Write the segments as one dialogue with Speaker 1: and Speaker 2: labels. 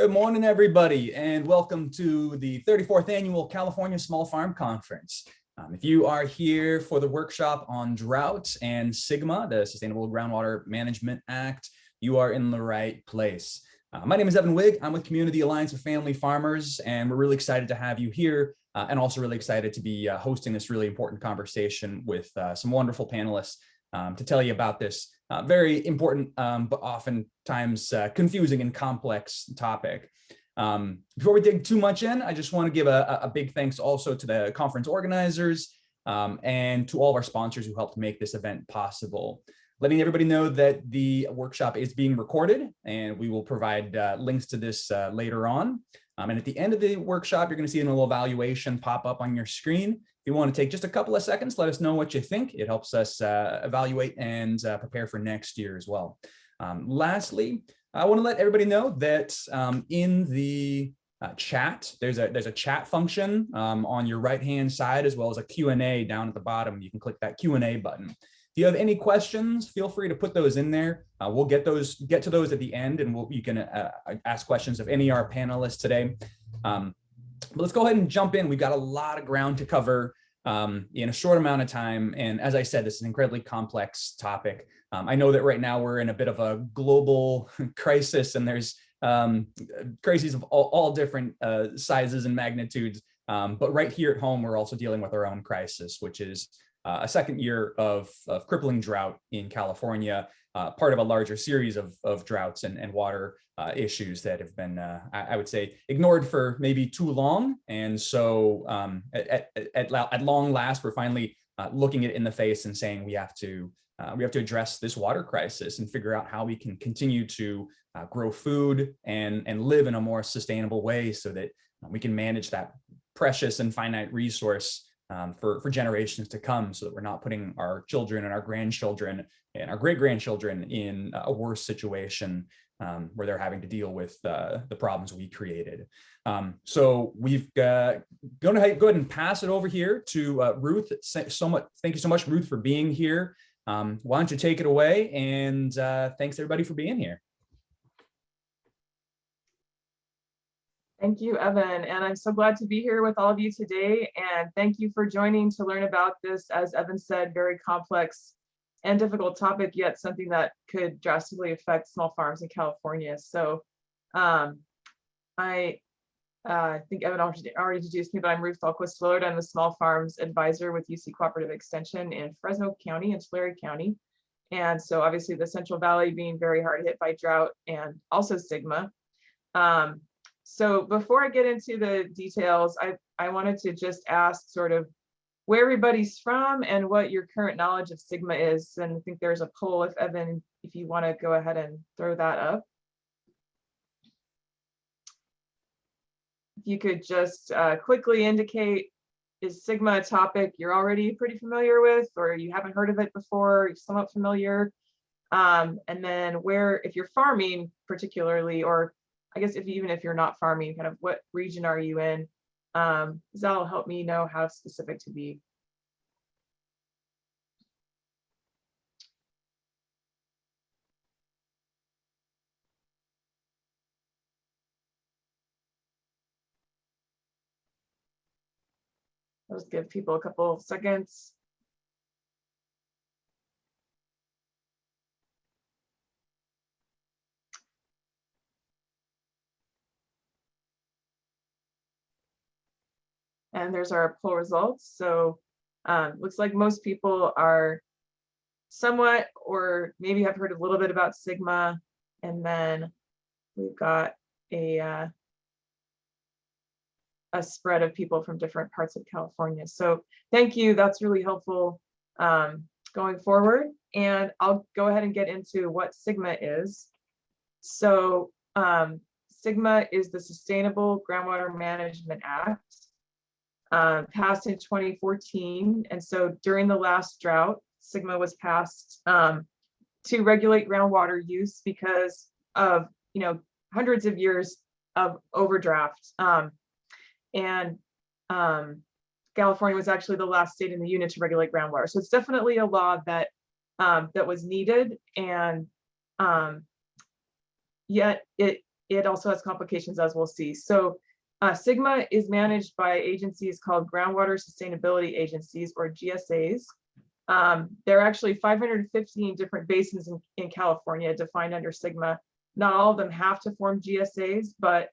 Speaker 1: Good morning, everybody, and welcome to the 34th Annual California Small Farm Conference. If you are here for the workshop on Drought and SGMA, the Sustainable Groundwater Management Act, you are in the right place. My name is Evan Wigg. I'm with Community Alliance of Family Farmers, and we're really excited to have you here and also really excited to be hosting this really important conversation with some wonderful panelists to tell you about this very important, but oftentimes confusing and complex topic. Before we dig too much in, I just want to give a big thanks also to the conference organizers and to all of our sponsors who helped make this event possible. Letting everybody know that the workshop is being recorded, and we will provide links to this later on. And at the end of the workshop, you're going to see a little evaluation pop up on your screen. If you want to take just a couple of seconds, let us know what you think. It helps us evaluate and prepare for next year as well. Lastly, I want to let everybody know that in the chat, there's a chat function on your right-hand side, as well as a Q&A down at the bottom. You can click that Q&A button. If you have any questions, feel free to put those in there. We'll get to those at the end, and you can ask questions of any of our panelists today. But let's go ahead and jump in. We've got a lot of ground to cover in a short amount of time. And as I said, this is an incredibly complex topic. I know that right now we're in a bit of a global crisis, and there's crises of all different sizes and magnitudes. But right here at home, we're also dealing with our own crisis, which is a second year of crippling drought in California, part of a larger series of droughts and water issues that have been, I would say, ignored for maybe too long. And so at long last, we're finally looking it in the face and saying we have to address this water crisis and figure out how we can continue to grow food and live in a more sustainable way so that we can manage that precious and finite resource for generations to come, so that we're not putting our children and our grandchildren and our great-grandchildren in a worse situation where they're having to deal with the problems we created. So we've going to go ahead and pass it over here to Ruth. Thank you so much, Ruth, for being here. Why don't you take it away? And thanks everybody for being here.
Speaker 2: Thank you, Evan, and I'm so glad to be here with all of you today, and thank you for joining to learn about this, as Evan said, very complex and difficult topic, yet something that could drastically affect small farms in California. So I think Evan already introduced me, but I'm Ruth Dahlquist. I'm the Small Farms Advisor with UC Cooperative Extension in Fresno County and Tulare County. And so obviously the Central Valley being very hard hit by drought and also SGMA. So before I get into the details, I wanted to just ask sort of where everybody's from and what your current knowledge of SGMA is. And I think there's a poll, if Evan, if you want to go ahead and throw that up. If you could just quickly indicate, is SGMA a topic you're already pretty familiar with, or you haven't heard of it before, you're somewhat familiar? And then where, if you're farming particularly, or I guess even if you're not farming, kind of what region are you in? That'll help me know how specific to be. I'll just give people a couple of seconds. And there's our poll results. So looks like most people are somewhat, or maybe have heard a little bit about SGMA. And then we've got a spread of people from different parts of California. So thank you, that's really helpful going forward. And I'll go ahead and get into what SGMA is. So SGMA is the Sustainable Groundwater Management Act. Passed in 2014, and so during the last drought, SGMA was passed to regulate groundwater use because of hundreds of years of overdraft, and California was actually the last state in the union to regulate groundwater. So it's definitely a law that that was needed, and yet it it also has complications, as we'll see. So SGMA is managed by agencies called Groundwater Sustainability Agencies, or GSAs. There are actually 515 different basins in California defined under SGMA. Not all of them have to form GSAs, but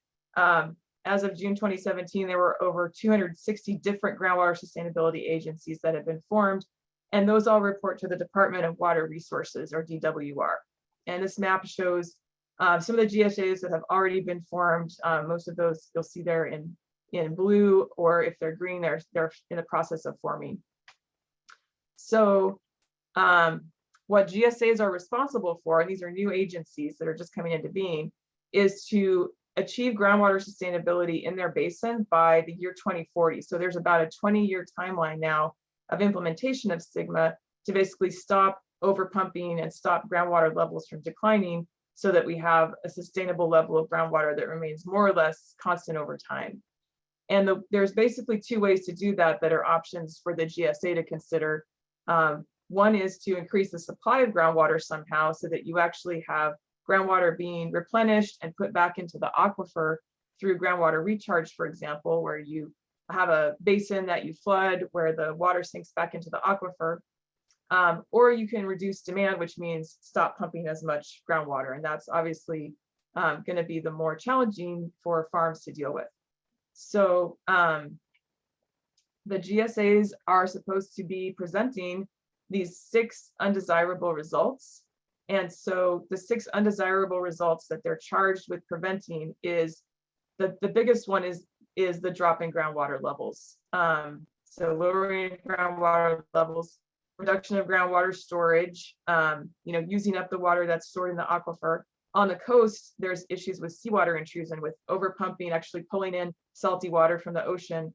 Speaker 2: as of June 2017, there were over 260 different groundwater sustainability agencies that have been formed, and those all report to the Department of Water Resources, or DWR. And this map shows some of the GSAs that have already been formed. Most of those you'll see there in blue, or if they're green, they're in the process of forming. So what GSAs are responsible for, and these are new agencies that are just coming into being, is to achieve groundwater sustainability in their basin by the year 2040. So there's about a 20-year timeline now of implementation of SGMA to basically stop overpumping and stop groundwater levels from declining, so that we have a sustainable level of groundwater that remains more or less constant over time. And there's basically two ways to do that are options for the GSA to consider. One is to increase the supply of groundwater somehow, so that you actually have groundwater being replenished and put back into the aquifer through groundwater recharge, for example, where you have a basin that you flood where the water sinks back into the aquifer. Or you can reduce demand, which means stop pumping as much groundwater. And that's obviously going to be the more challenging for farms to deal with. So the GSAs are supposed to be presenting these 6 undesirable results. And so the 6 undesirable results that they're charged with preventing is the biggest one is the drop in groundwater levels. So lowering groundwater levels, reduction of groundwater storage, using up the water that's stored in the aquifer. On the coast, there's issues with seawater intrusion, with overpumping, actually pulling in salty water from the ocean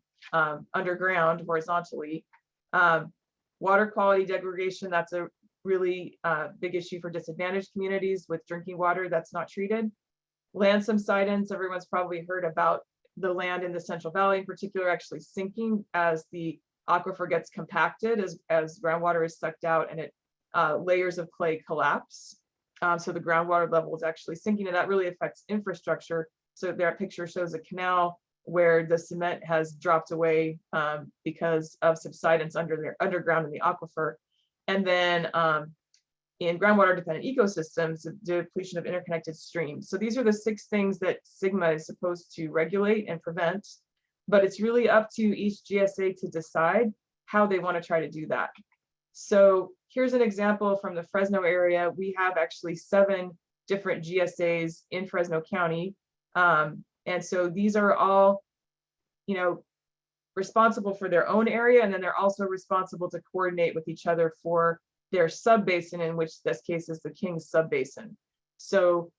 Speaker 2: underground horizontally. Water quality degradation, that's a really big issue for disadvantaged communities with drinking water that's not treated. Land subsidence, everyone's probably heard about the land in the Central Valley in particular actually sinking as the aquifer gets compacted, as groundwater is sucked out, and layers of clay collapse. So the groundwater level is actually sinking, and that really affects infrastructure. So that picture shows a canal where the cement has dropped away because of subsidence underground in the aquifer. And then in groundwater dependent ecosystems, the depletion of interconnected streams. So these are the 6 things that SGMA is supposed to regulate and prevent, but it's really up to each GSA to decide how they want to try to do that. So here's an example from the Fresno area. We have actually 7 different GSAs in Fresno County. And so these are all, responsible for their own area, and then they're also responsible to coordinate with each other for their sub-basin, in which this case is the Kings sub-basin. So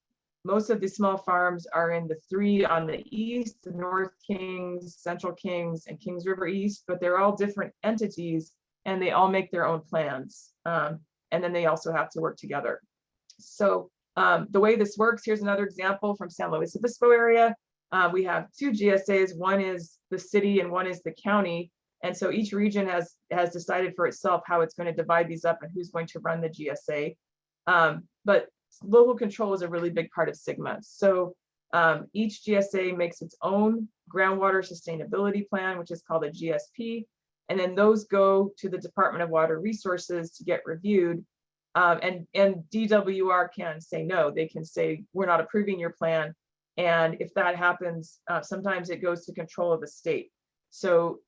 Speaker 2: most of the small farms are in the 3 on the east, the North Kings, Central Kings, and Kings River East, but they're all different entities, and they all make their own plans. And then they also have to work together. So the way this works, here's another example from San Luis Obispo area. We have 2 GSAs, one is the city and one is the county. And so each region has decided for itself how it's going to divide these up and who's going to run the GSA. But local control is a really big part of SGMA. So each GSA makes its own groundwater sustainability plan, which is called a GSP. And then those go to the Department of Water Resources to get reviewed. And DWR can say no. They can say, we're not approving your plan. And if that happens, sometimes it goes to control of the state. So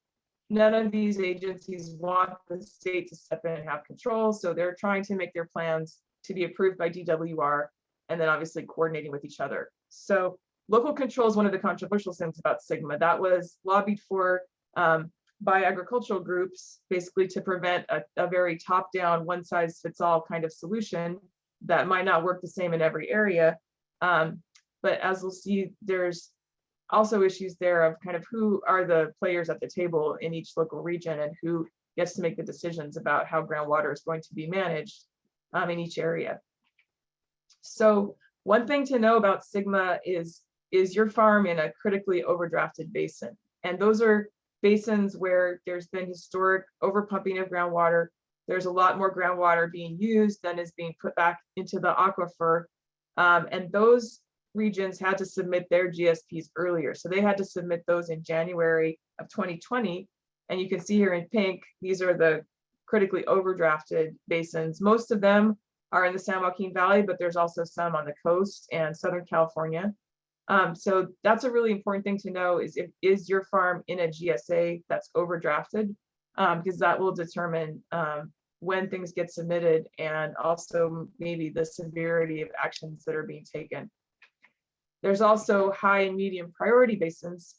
Speaker 2: none of these agencies want the state to step in and have control. So they're trying to make their plans to be approved by DWR, and then obviously coordinating with each other. So local control is one of the controversial things about SGMA. That was lobbied for by agricultural groups, basically to prevent a very top-down, one-size-fits-all kind of solution that might not work the same in every area. But as we'll see, there's also issues there of kind of who are the players at the table in each local region and who gets to make the decisions about how groundwater is going to be managed in each area. So one thing to know about SGMA is your farm in a critically overdrafted basin. And those are basins where there's been historic overpumping of groundwater. There's a lot more groundwater being used than is being put back into the aquifer. And those regions had to submit their GSPs earlier. So they had to submit those in January of 2020. And you can see here in pink, these are the critically overdrafted basins. Most of them are in the San Joaquin Valley, but there's also some on the coast and Southern California. So that's a really important thing to know is your farm in a GSA that's overdrafted? Because that will determine when things get submitted and also maybe the severity of actions that are being taken. There's also high and medium priority basins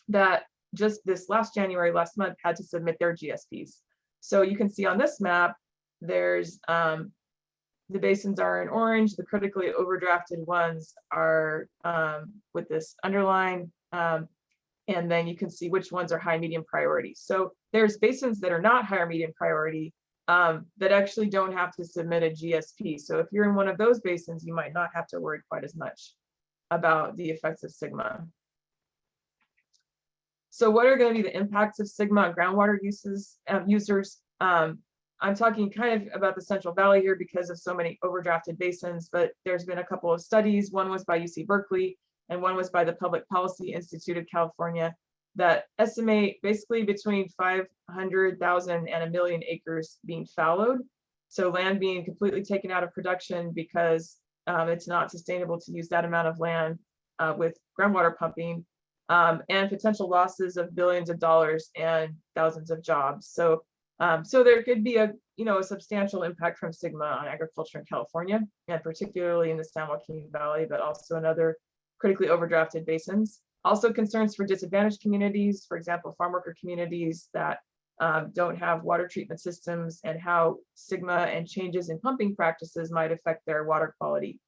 Speaker 2: that just this last month, had to submit their GSPs. So you can see on this map, there's the basins are in orange, the critically overdrafted ones are with this underline, and then you can see which ones are high, medium priority. So there's basins that are not high or medium priority that actually don't have to submit a GSP. So if you're in one of those basins, you might not have to worry quite as much about the effects of SGMA. So what are going to be the impacts of SGMA on groundwater users? I'm talking kind of about the Central Valley here because of so many overdrafted basins, but there's been a couple of studies. One was by UC Berkeley and one was by the Public Policy Institute of California that estimate basically between 500,000 and 1 million acres being fallowed. So land being completely taken out of production because it's not sustainable to use that amount of land with groundwater pumping, and potential losses of billions of dollars and thousands of jobs. So there could be a substantial impact from SGMA on agriculture in California, and particularly in the San Joaquin Valley, but also in other critically overdrafted basins. Also concerns for disadvantaged communities, for example, farm worker communities that don't have water treatment systems, and how SGMA and changes in pumping practices might affect their water quality.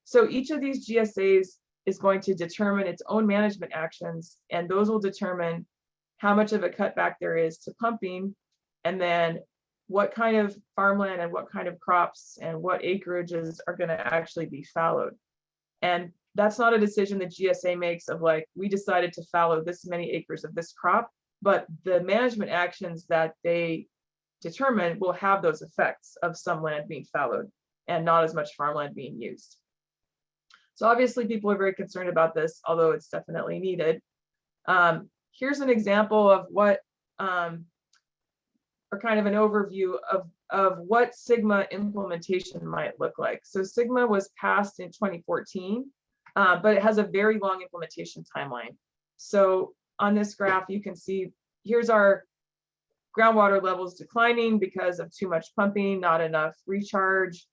Speaker 2: So each of these GSAs is going to determine its own management actions, and those will determine how much of a cutback there is to pumping, and then what kind of farmland and what kind of crops and what acreages are going to actually be fallowed. And that's not a decision the GSA makes of like, we decided to fallow this many acres of this crop, but the management actions that they determine will have those effects of some land being fallowed and not as much farmland being used. So obviously people are very concerned about this, although it's definitely needed. Here's an example of what, or kind of an overview of what SGMA implementation might look like. So SGMA was passed in 2014, but it has a very long implementation timeline. So on this graph, you can see here's our groundwater levels declining because of too much pumping, not enough recharge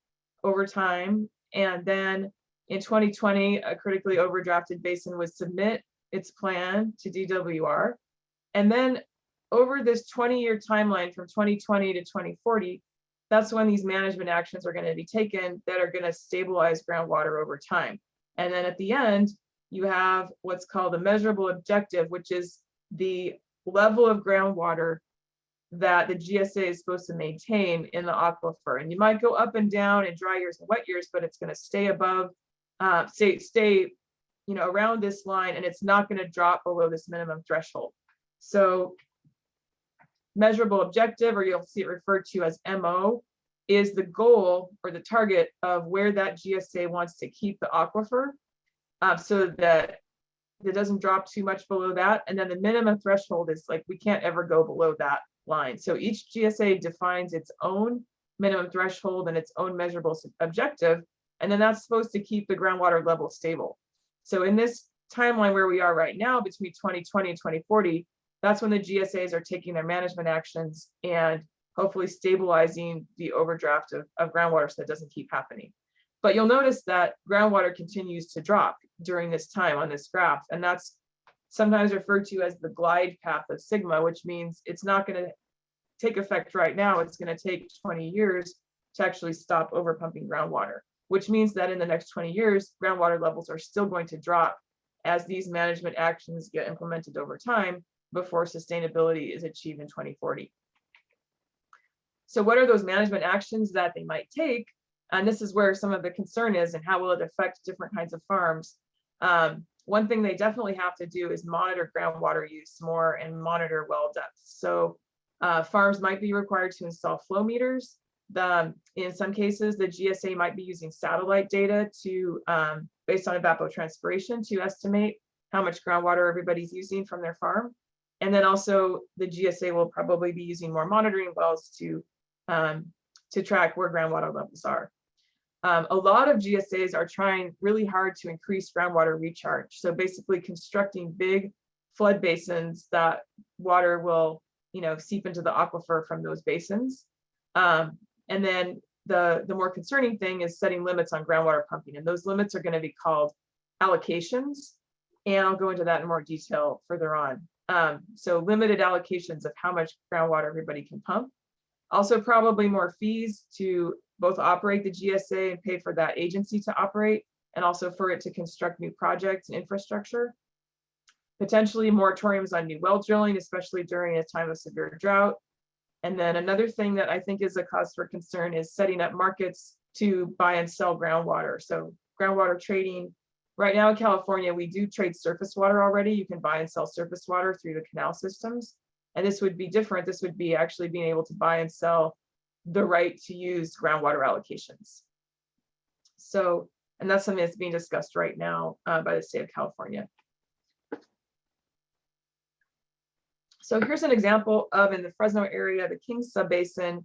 Speaker 2: over time. And then in 2020, a critically overdrafted basin would submit its plan to DWR. And then over this 20-year timeline from 2020 to 2040, that's when these management actions are going to be taken that are going to stabilize groundwater over time. And then at the end, you have what's called a measurable objective, which is the level of groundwater that the GSA is supposed to maintain in the aquifer. And you might go up and down in dry years and wet years, but it's going to stay above, stay around this line, and it's not going to drop below this minimum threshold. So measurable objective, or you'll see it referred to as MO, is the goal or the target of where that GSA wants to keep the aquifer, so that it doesn't drop too much below that. And then the minimum threshold is like, we can't ever go below that line. So each GSA defines its own minimum threshold and its own measurable objective, and then that's supposed to keep the groundwater level stable. So in this timeline where we are right now, between 2020 and 2040, that's when the GSAs are taking their management actions and hopefully stabilizing the overdraft of groundwater so that doesn't keep happening. But you'll notice that groundwater continues to drop during this time on this graph, and that's sometimes referred to as the glide path of SGMA, which means it's not going to take effect right now. It's going to take 20 years to actually stop overpumping groundwater, which means that in the next 20 years, groundwater levels are still going to drop as these management actions get implemented over time before sustainability is achieved in 2040. So what are those management actions that they might take? And this is where some of the concern is, and how will it affect different kinds of farms? One thing they definitely have to do is monitor groundwater use more and monitor well depth. So farms might be required to install flow meters. In some cases, the GSA might be using satellite data to, based on evapotranspiration, to estimate how much groundwater everybody's using from their farm. And then also the GSA will probably be using more monitoring wells to track where groundwater levels are. A lot of GSAs are trying really hard to increase groundwater recharge. So basically constructing big flood basins that water will, seep into the aquifer from those basins. And then the more concerning thing is setting limits on groundwater pumping. And those limits are going to be called allocations. And I'll go into that in more detail further on. So limited allocations of how much groundwater everybody can pump. Also probably more fees to both operate the GSA and pay for that agency to operate, and also for it to construct new projects and infrastructure. Potentially moratoriums on new well drilling, especially during a time of severe drought. And then another thing that I think is a cause for concern is setting up markets to buy and sell groundwater. So groundwater trading. Right now in California, we do trade surface water already. You can buy and sell surface water through the canal systems. And this would be different. This would be actually being able to buy and sell the right to use groundwater allocations. So, and that's something that's being discussed right now by the state of California. So here's an example of, in the Fresno area, the Kings Subbasin,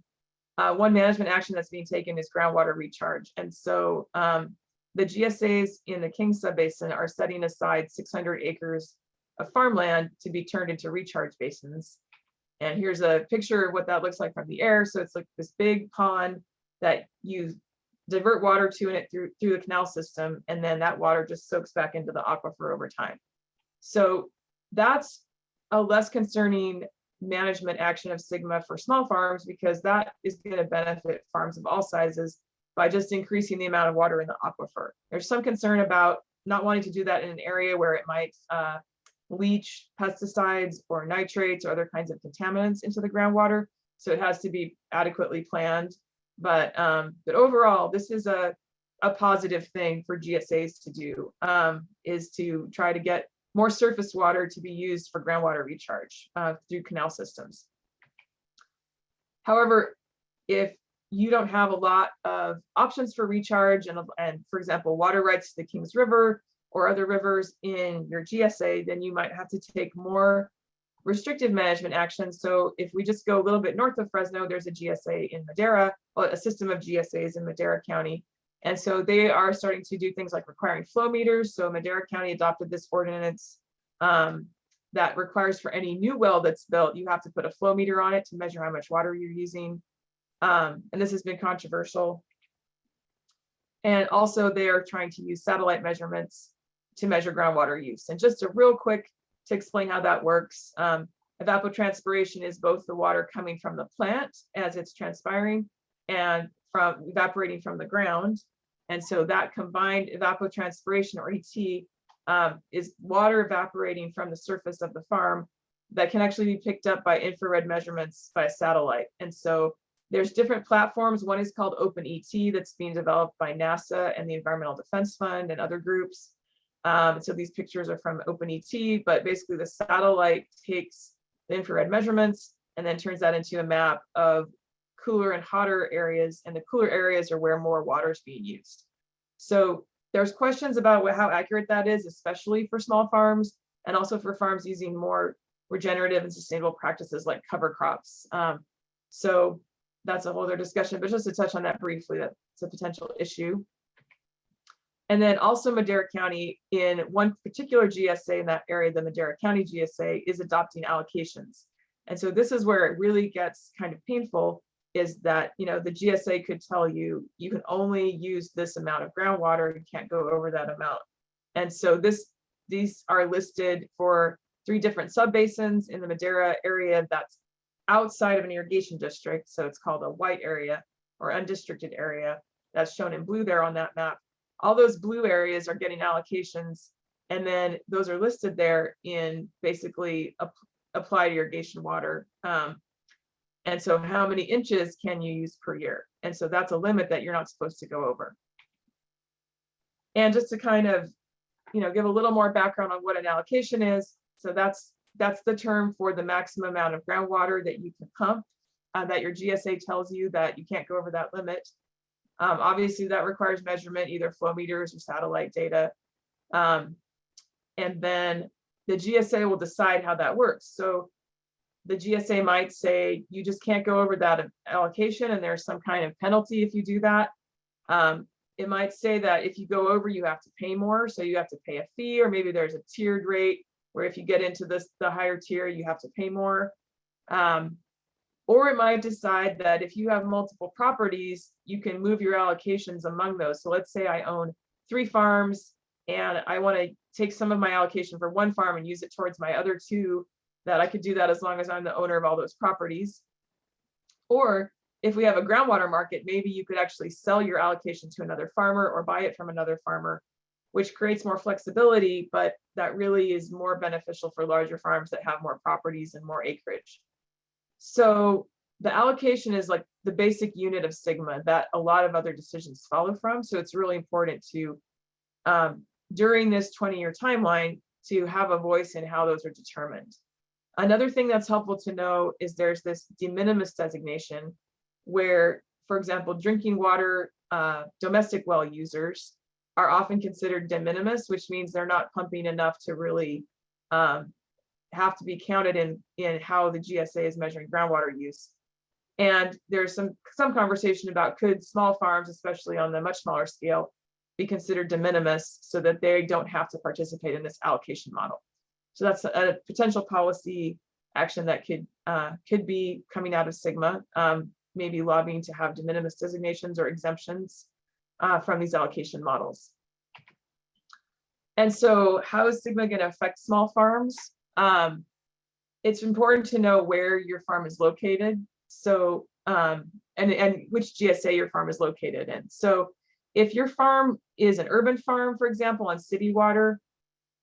Speaker 2: one management action that's being taken is groundwater recharge. And so the GSAs in the Kings Subbasin are setting aside 600 acres of farmland to be turned into recharge basins. And here's a picture of what that looks like from the air. So it's like this big pond that you divert water to it through the canal system, and then that water just soaks back into the aquifer over time. So that's a less concerning management action of SGMA for small farms, because that is going to benefit farms of all sizes by just increasing the amount of water in the aquifer. There's some concern about not wanting to do that in an area where it might leach pesticides or nitrates or other kinds of contaminants into the groundwater. So it has to be adequately planned. But overall, this is a positive thing for GSAs to do, is to try to get more surface water to be used for groundwater recharge through canal systems. However, if you don't have a lot of options for recharge and for example, water rights to the Kings River or other rivers in your GSA, then you might have to take more restrictive management actions. So if we just go a little bit north of Fresno, there's a GSA in Madera, well, a system of GSAs in Madera County. And so they are starting to do things like requiring flow meters. So Madera County adopted this ordinance that requires for any new well that's built, you have to put a flow meter on it to measure how much water you're using. And this has been controversial. And also they are trying to use satellite measurements to measure groundwater use. And just a real quick to explain how that works. Evapotranspiration is both the water coming from the plant as it's transpiring and from evaporating from the ground. And so that combined evapotranspiration, or ET, is water evaporating from the surface of the farm that can actually be picked up by infrared measurements by a satellite. And so there's different platforms. One is called OpenET that's being developed by NASA and the Environmental Defense Fund and other groups. So these pictures are from OpenET, but basically the satellite takes the infrared measurements and then turns that into a map of cooler and hotter areas, and the cooler areas are where more water is being used. So there's questions about how accurate that is, especially for small farms and also for farms using more regenerative and sustainable practices like cover crops. So that's a whole other discussion, but just to touch on that briefly, that's a potential issue. And then also Madera County, in one particular GSA in that area, the Madera County GSA is adopting allocations. And so this is where it really gets kind of painful, is that, the GSA could tell you, you can only use this amount of groundwater, you can't go over that amount. And so these are listed for 3 different subbasins in the Madera area that's outside of an irrigation district. So it's called a white area or undistricted area. That's shown in blue there on that map. All those blue areas are getting allocations, and then those are listed there in basically applied irrigation water. And so how many inches can you use per year? And so that's a limit that you're not supposed to go over. And just to kind of, give a little more background on what an allocation is. So that's the term for the maximum amount of groundwater that you can pump that your GSA tells you that you can't go over that limit. Obviously, that requires measurement, either flow meters or satellite data. And then the GSA will decide how that works. So the GSA might say, you just can't go over that allocation, and there's some kind of penalty if you do that. It might say that if you go over, you have to pay more. So you have to pay a fee, or maybe there's a tiered rate where if you get into the higher tier, you have to pay more. Or it might decide that if you have multiple properties, you can move your allocations among those. So let's say I own 3 farms and I want to take some of my allocation for 1 farm and use it towards my other 2, that I could do that as long as I'm the owner of all those properties. Or if we have a groundwater market, maybe you could actually sell your allocation to another farmer or buy it from another farmer, which creates more flexibility, but that really is more beneficial for larger farms that have more properties and more acreage. So the allocation is like the basic unit of sigma that a lot of other decisions follow from. So it's really important to, during this 20-year timeline, to have a voice in how those are determined. Another thing that's helpful to know is there's this de minimis designation where, for example, drinking water, domestic well users are often considered de minimis, which means they're not pumping enough to really have to be counted in how the GSA is measuring groundwater use. And there's some conversation about, could small farms, especially on the much smaller scale, be considered de minimis so that they don't have to participate in this allocation model. So that's a potential policy action that could be coming out of Sigma, maybe lobbying to have de minimis designations or exemptions from these allocation models. And so how is Sigma going to affect small farms? It's important to know where your farm is located. So, and which GSA your farm is located in. So if your farm is an urban farm, for example, on city water,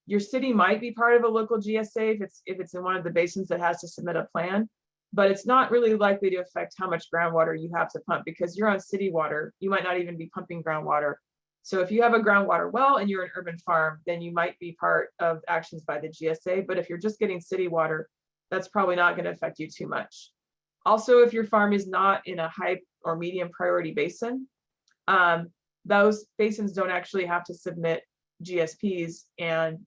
Speaker 2: your city might be part of a local GSA if it's in one of the basins that has to submit a plan, but it's not really likely to affect how much groundwater you have to pump, because you're on city water. You might not even be pumping groundwater. So if you have a groundwater well and you're an urban farm, then you might be part of actions by the GSA. But if you're just getting city water, that's probably not going to affect you too much. Also, if your farm is not in a high or medium priority basin, those basins don't actually have to submit GSPs, and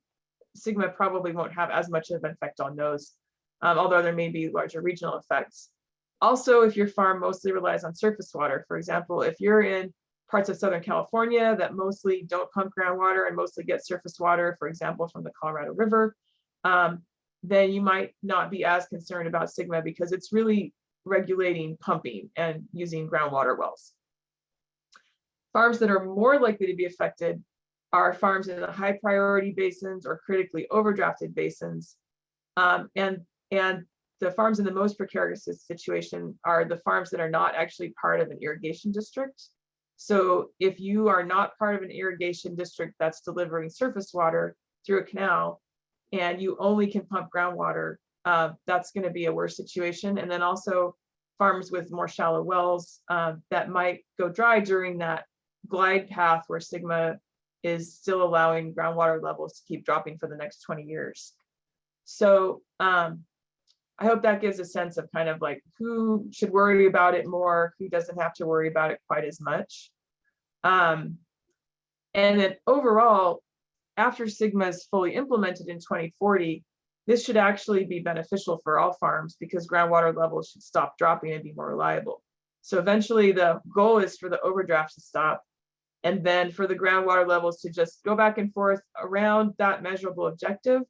Speaker 2: Sigma probably won't have as much of an effect on those, although there may be larger regional effects. Also, if your farm mostly relies on surface water, for example, if you're in parts of Southern California that mostly don't pump groundwater and mostly get surface water, for example, from the Colorado River, then you might not be as concerned about Sigma because it's really regulating pumping and using groundwater wells. Farms that are more likely to be affected are farms in the high priority basins or critically overdrafted basins. And the farms in the most precarious situation are the farms that are not actually part of an irrigation district. So if you are not part of an irrigation district that's delivering surface water through a canal and you only can pump groundwater, that's going to be a worse situation. And then also farms with more shallow wells that might go dry during that glide path where Sigma is still allowing groundwater levels to keep dropping for the next 20 years. So I hope that gives a sense of kind of like who should worry about it more, who doesn't have to worry about it quite as much. And then overall, after Sigma is fully implemented in 2040, this should actually be beneficial for all farms because groundwater levels should stop dropping and be more reliable. So eventually the goal is for the overdraft to stop, and then for the groundwater levels to just go back and forth around that measurable objective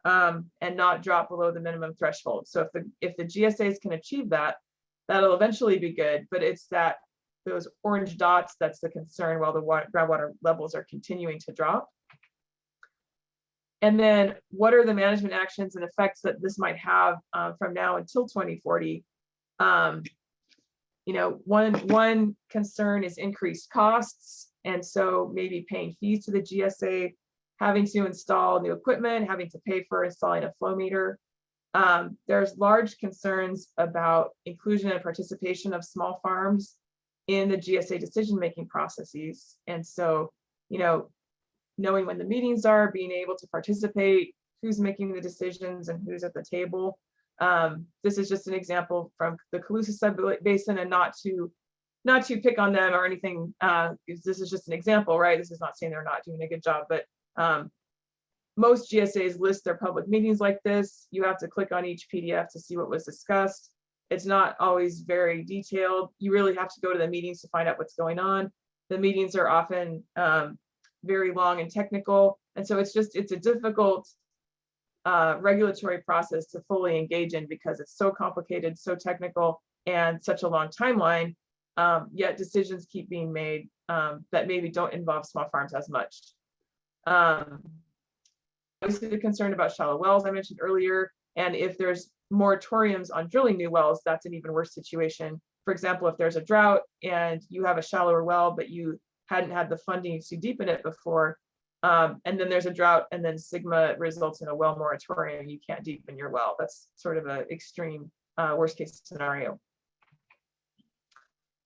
Speaker 2: and not drop below the minimum threshold. So if the GSAs can achieve that, that'll eventually be good, but it's that those orange dots that's the concern while the groundwater levels are continuing to drop. And then what are the management actions and effects that this might have from now until 2040? You know, one concern is increased costs. And so maybe paying fees to the GSA, having to install new equipment, having to pay for installing a flow meter. There's large concerns about inclusion and participation of small farms in the GSA decision-making processes. And so, you know, knowing when the meetings are, being able to participate, who's making the decisions and who's at the table. This is just an example from the Calusa Sub-Basin, and not to pick on them or anything. This is just an example, right? This is not saying they're not doing a good job, but most GSAs list their public meetings like this. You have to click on each PDF to see what was discussed. It's not always very detailed. You really have to go to the meetings to find out what's going on. The meetings are often very long and technical. And so it's a difficult regulatory process to fully engage in, because it's so complicated, so technical, and such a long timeline. Yet decisions keep being made that maybe don't involve small farms as much. Obviously, the concern about shallow wells I mentioned earlier, and if there's moratoriums on drilling new wells, that's an even worse situation. For example, if there's a drought and you have a shallower well, but you hadn't had the funding to deepen it before, and then there's a drought, and then SGMA results in a well moratorium, you can't deepen your well. That's sort of an extreme worst case scenario.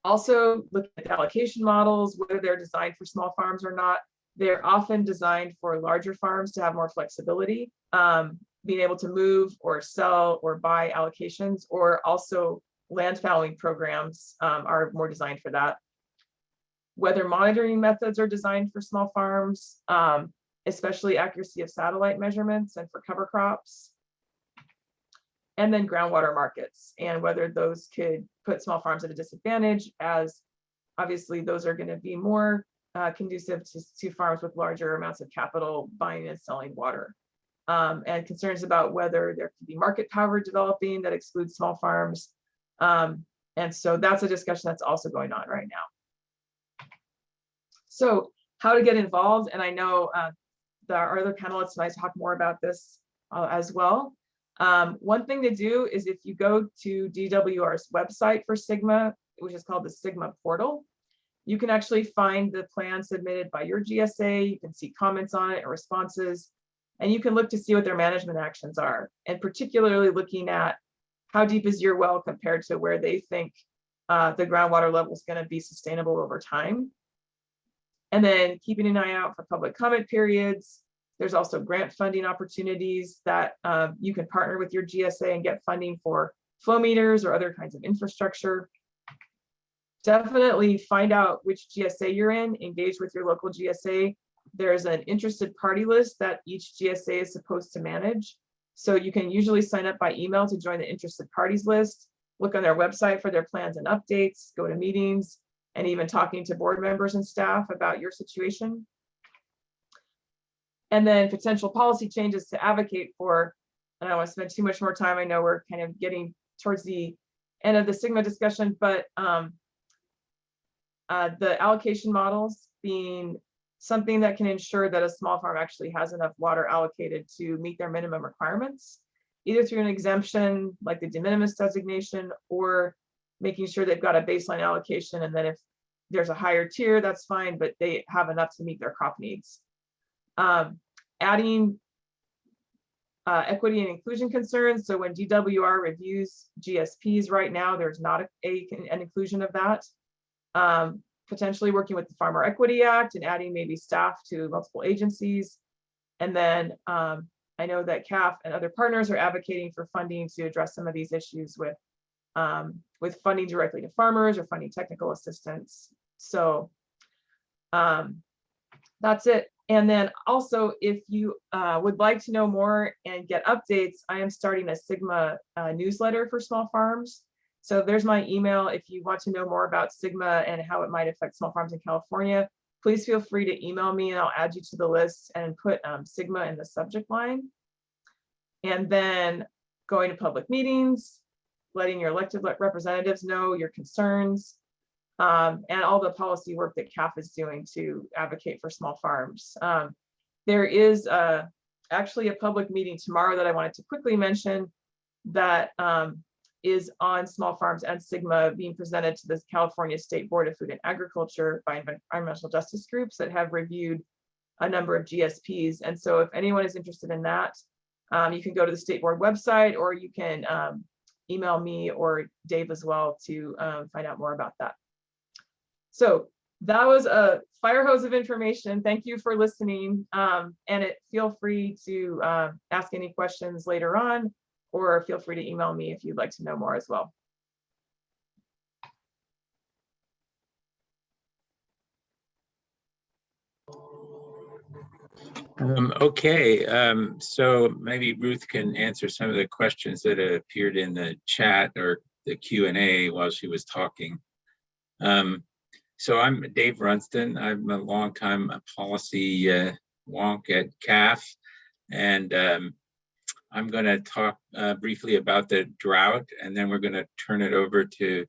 Speaker 2: Also, look at the allocation models, whether they're designed for small farms or not. They're often designed for larger farms to have more flexibility, being able to move or sell or buy allocations, or also land fallowing programs are more designed for that. Weather monitoring methods are designed for small farms, especially accuracy of satellite measurements and for cover crops. And then groundwater markets, and whether those could put small farms at a disadvantage, as obviously those are going to be more conducive to farms with larger amounts of capital buying and selling water. And concerns about whether there could be market power developing that excludes small farms. And so that's a discussion that's also going on right now. So how to get involved, and I know our other panelists might talk more about this as well. One thing to do is, if you go to DWR's website for SGMA, which is called the SGMA portal, you can actually find the plan submitted by your GSA. You can see comments on it and responses, and you can look to see what their management actions are, and particularly looking at how deep is your well compared to where they think the groundwater level is going to be sustainable over time. And then keeping an eye out for public comment periods. There's also grant funding opportunities that you can partner with your GSA and get funding for flow meters or other kinds of infrastructure. Definitely find out which GSA you're in, engage with your local GSA. There's an interested party list that each GSA is supposed to manage. So you can usually sign up by email to join the interested parties list, look on their website for their plans and updates, go to meetings, and even talking to board members and staff about your situation. And then potential policy changes to advocate for. I don't want to spend too much more time. I know we're kind of getting towards the end of the SGMA discussion, but the allocation models being something that can ensure that a small farm actually has enough water allocated to meet their minimum requirements, either through an exemption like the de minimis designation, or making sure they've got a baseline allocation, and then if there's a higher tier, that's fine, but they have enough to meet their crop needs. Adding equity and inclusion concerns. So when DWR reviews GSPs right now, there's not an inclusion of that. Potentially working with the Farmer Equity Act and adding maybe staff to multiple agencies. And then I know that Caff and other partners are advocating for funding to address some of these issues with funding directly to farmers or funding technical assistance. So that's it. And then also, if you would like to know more and get updates, I am starting a SGMA newsletter for small farms. So there's my email. If you want to know more about SGMA and how it might affect small farms in California, please feel free to email me and I'll add you to the list and put SGMA in the subject line. And then going to public meetings, letting your elected representatives know your concerns, and all the policy work that Caff is doing to advocate for small farms. There is actually a public meeting tomorrow that I wanted to quickly mention that is on small farms and SGMA, being presented to the California State Board of Food and Agriculture by environmental justice groups that have reviewed a number of GSPs. And so if anyone is interested in that, you can go to the State Board website, or you can email me or Dave as well to find out more about that. So that was a fire hose of information. Thank you for listening. And feel free to ask any questions later on, or feel free to email me if you'd like to know more as well.
Speaker 3: So maybe Ruth can answer some of the questions that appeared in the chat or the Q&A while she was talking. So I'm Dave Runsten. I'm a longtime policy wonk at Caff, and I'm going to talk briefly about the drought, and then we're going to turn it over to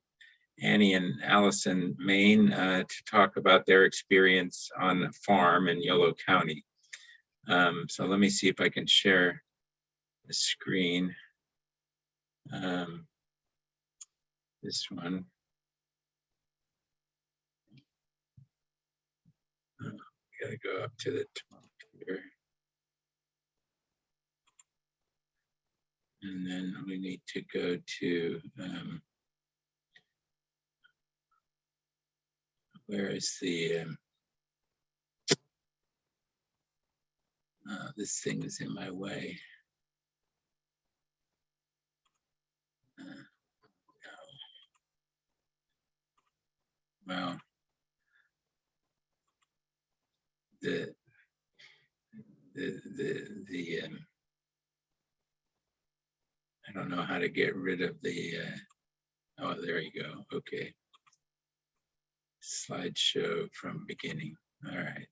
Speaker 3: Annie and Allison Main to talk about their experience on a farm in Yolo County. So let me see if I can share the screen. This one. Gotta go up to the top here. And then we need to go to, where is the, this thing is in my way. Well, the I don't know how to get rid of the, oh, there you go. Okay. Slideshow from beginning. All right.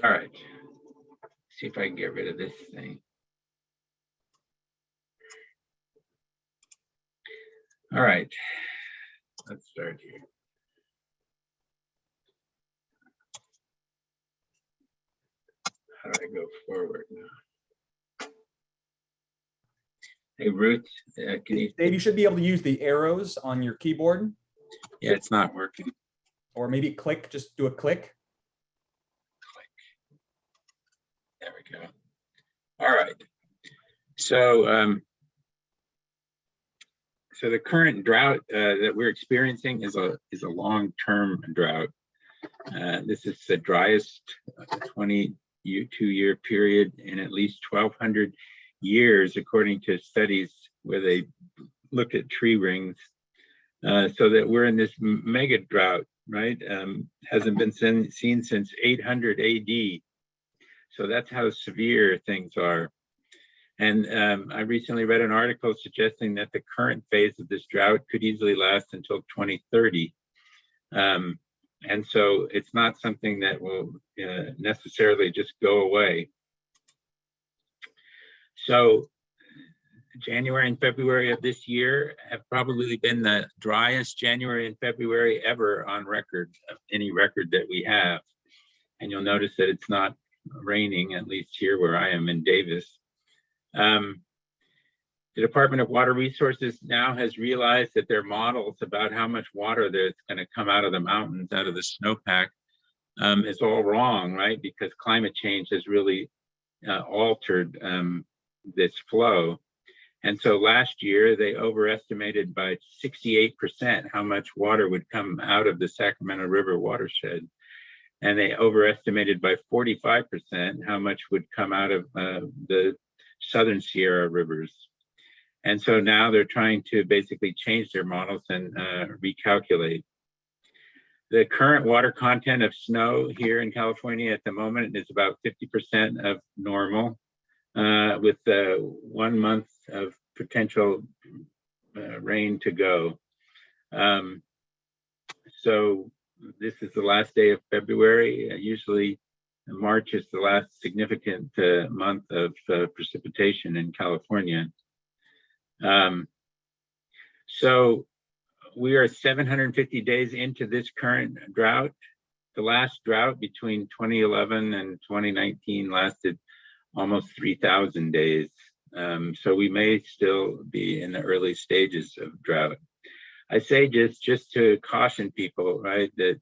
Speaker 3: All right. See if I can get rid of this thing. All right. Let's start here. How do I go forward now? Hey, Ruth, can you?
Speaker 1: Dave, you should be able to use the arrows on your keyboard.
Speaker 3: Yeah, it's not working.
Speaker 1: Or maybe click, just do a click.
Speaker 3: There we go. All right. So, so the current drought that we're experiencing is a long-term drought. This is the driest 22-year period in at least 1,200 years, according to studies where they looked at tree rings. So that we're in this mega drought, right? Hasn't been seen since 800 AD. So that's how severe things are. And I recently read an article suggesting that the current phase of this drought could easily last until 2030. And so it's not something that will necessarily just go away. So January and February of this year have probably been the driest January and February ever on record, any record that we have. And you'll notice that it's not raining, at least here where I am in Davis. The Department of Water Resources now has realized that their models about how much water that's going to come out of the mountains, out of the snowpack, is all wrong, right? Because climate change has really altered this flow. And so last year, they overestimated by 68% how much water would come out of the Sacramento River watershed. And they overestimated by 45% how much would come out of the Southern Sierra rivers. And so now they're trying to basically change their models and recalculate. The current water content of snow here in California at the moment is about 50% of normal, with 1 month of potential rain to go. So this is the last day of February. Usually March is the last significant month of precipitation in California. So we are 750 days into this current drought. The last drought between 2011 and 2019 lasted almost 3,000 days. So we may still be in the early stages of drought. I say just to caution people, right, that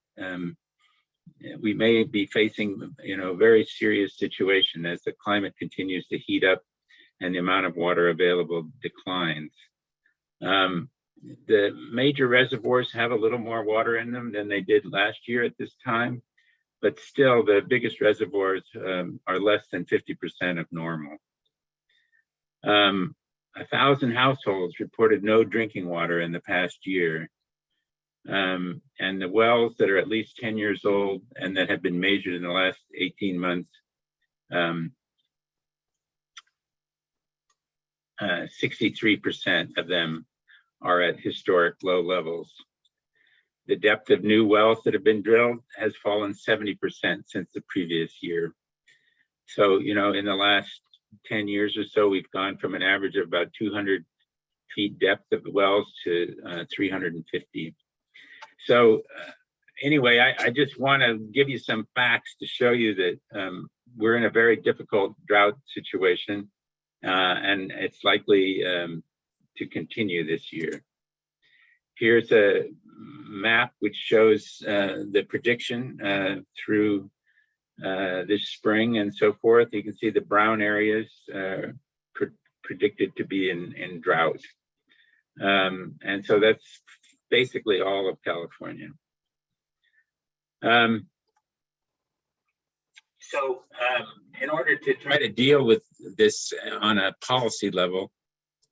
Speaker 3: we may be facing, very serious situation as the climate continues to heat up and the amount of water available declines. The major reservoirs have a little more water in them than they did last year at this time, but still the biggest reservoirs are less than 50% of normal. 1,000 households reported no drinking water in the past year. And the wells that are at least 10 years old and that have been measured in the last 18 months, 63% of them are at historic low levels. The depth of new wells that have been drilled has fallen 70% since the previous year. So, in the last 10 years or so, we've gone from an average of about 200 feet depth of the wells to 350. So anyway, I just want to give you some facts to show you that we're in a very difficult drought situation, and it's likely to continue this year. Here's a map which shows the prediction through this spring and so forth. You can see the brown areas predicted to be in drought. And so that's basically all of California. In order to try to deal with this on a policy level,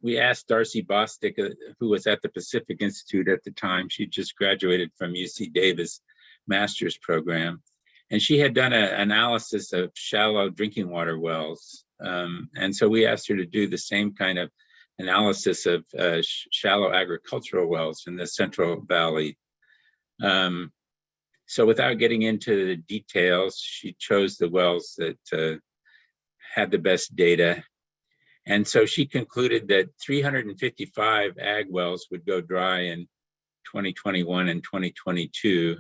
Speaker 3: we asked Darcy Bostic, who was at the Pacific Institute at the time. She just graduated from UC Davis master's program. And she had done an analysis of shallow drinking water wells. And so we asked her to do the same kind of analysis of shallow agricultural wells in the Central Valley. So without getting into the details, she chose the wells that had the best data. And so she concluded that 355 ag wells would go dry in 2021 and 2022.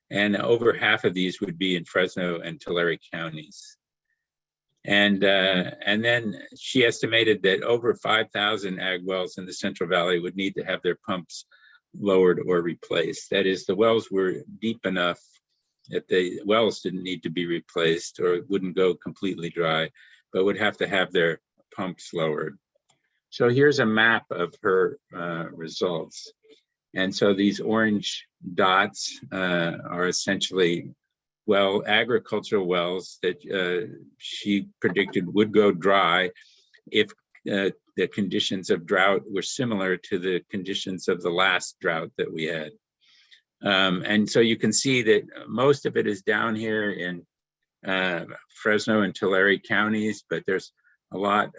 Speaker 3: And over half of these would be in Fresno and Tulare counties. And then she estimated that over 5,000 ag wells in the Central Valley would need to have their pumps lowered or replaced. That is, the wells were deep enough that the wells didn't need to be replaced or wouldn't go completely dry, but would have to have their pumps lowered. So here's a map of her results. And so these orange dots are essentially agricultural wells that she predicted would go dry if the conditions of drought were similar to the conditions of the last drought that we had. And so you can see that most of it is down here in Fresno and Tulare counties, but there's a lot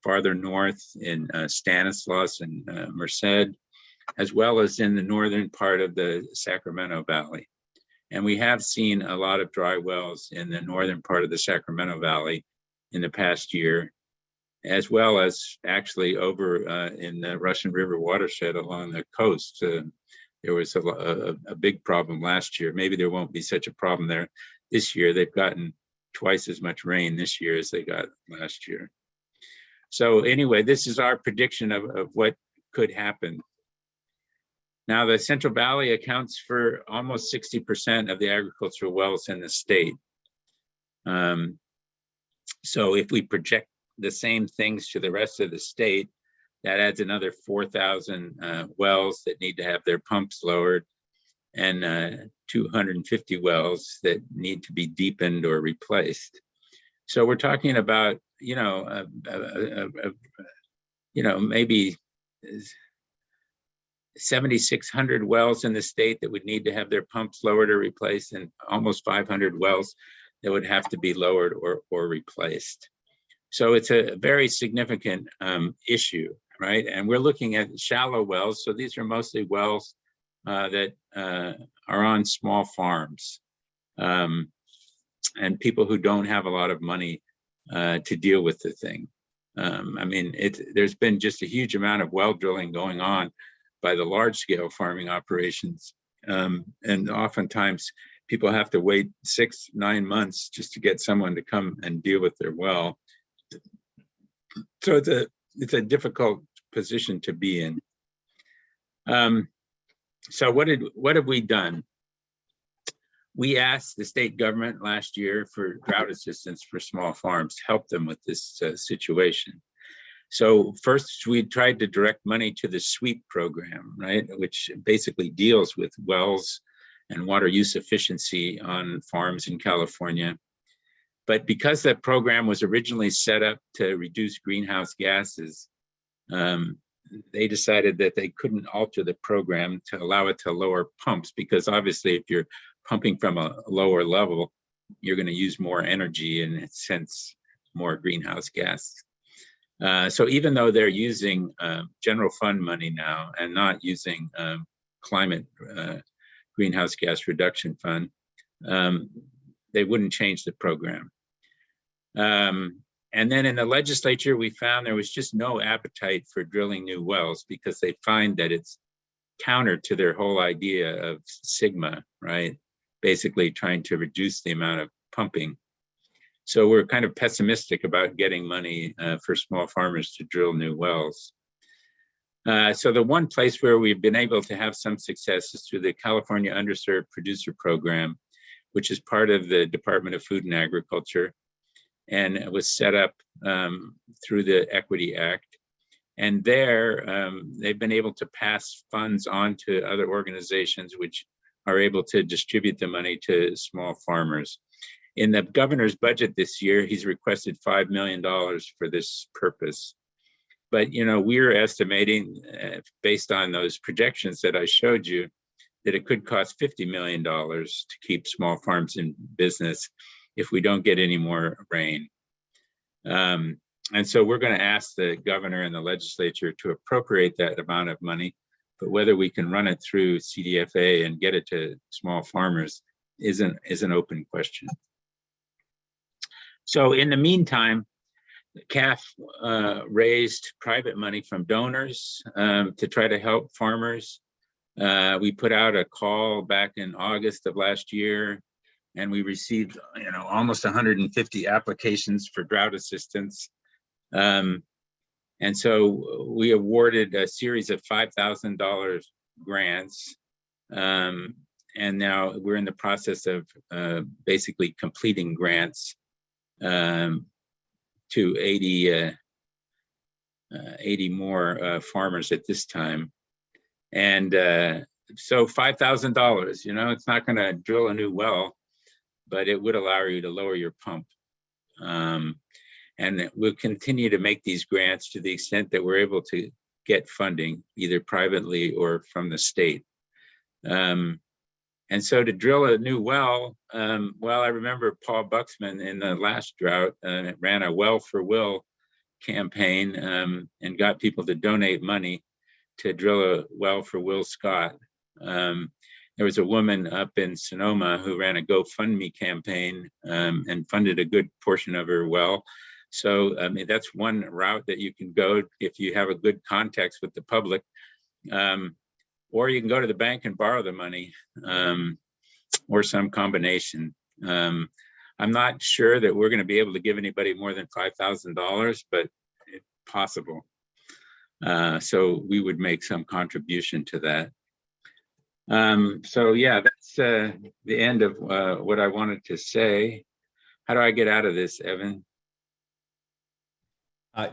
Speaker 3: farther north in Stanislaus and Merced, as well as in the northern part of the Sacramento Valley. And we have seen a lot of dry wells in the northern part of the Sacramento Valley in the past year, as well as actually over in the Russian River watershed along the coast. There was a big problem last year. Maybe there won't be such a problem there this year. They've gotten twice as much rain this year as they got last year. So anyway, this is our prediction of what could happen. Now, the Central Valley accounts for almost 60% of the agricultural wells in the state. So if we project the same things to the rest of the state, that adds another 4,000 wells that need to have their pumps lowered and 250 wells that need to be deepened or replaced. So we're talking about, maybe 7,600 wells in the state that would need to have their pumps lowered or replaced, and almost 500 wells that would have to be lowered or replaced. So it's a very significant issue, right? And we're looking at shallow wells. So these are mostly wells that are on small farms and people who don't have a lot of money to deal with the thing. There's been just a huge amount of well drilling going on by the large scale farming operations. And oftentimes people have to wait 6-9 months just to get someone to come and deal with their well. So it's a difficult position to be in. So what have we done? We asked the state government last year for drought assistance for small farms, help them with this situation. So first we tried to direct money to the SWEEP program, right, which basically deals with wells and water use efficiency on farms in California. But because that program was originally set up to reduce greenhouse gases, they decided that they couldn't alter the program to allow it to lower pumps, because obviously if you're pumping from a lower level, you're going to use more energy and hence more greenhouse gas. So even though they're using general fund money now and not using climate greenhouse gas reduction fund, they wouldn't change the program. And then in the legislature, we found there was just no appetite for drilling new wells because they find that it's counter to their whole idea of SGMA, right? Basically trying to reduce the amount of pumping. So we're kind of pessimistic about getting money for small farmers to drill new wells. So the one place where we've been able to have some success is through the California Underserved Producer Program, which is part of the Department of Food and Agriculture. And it was set up through the Equity Act. And there, they've been able to pass funds on to other organizations which are able to distribute the money to small farmers. In the governor's budget this year, he's requested $5 million for this purpose. But we're estimating, based on those projections that I showed you, that it could cost $50 million to keep small farms in business if we don't get any more rain. And so we're going to ask the governor and the legislature to appropriate that amount of money, but whether we can run it through CDFA and get it to small farmers is an open question. So in the meantime, Caff raised private money from donors to try to help farmers. We put out a call back in August of last year, and we received almost 150 applications for drought assistance. And so we awarded a series of $5,000 grants. And now we're in the process of basically completing grants to 80 more farmers at this time. And so $5,000, it's not going to drill a new well, but it would allow you to lower your pump. And we'll continue to make these grants to the extent that we're able to get funding, either privately or from the state. And so to drill a new well, I remember Paul Buxman in the last drought ran a Well for Will campaign and got people to donate money to drill a well for Will Scott. There was a woman up in Sonoma who ran a GoFundMe campaign and funded a good portion of her well. So I mean, that's one route that you can go if you have a good context with the public. Or you can go to the bank and borrow the money, or some combination. I'm not sure that we're going to be able to give anybody more than $5,000, but it's possible. So we would make some contribution to that. So yeah, that's the end of what I wanted to say. How do I get out of this, Evan?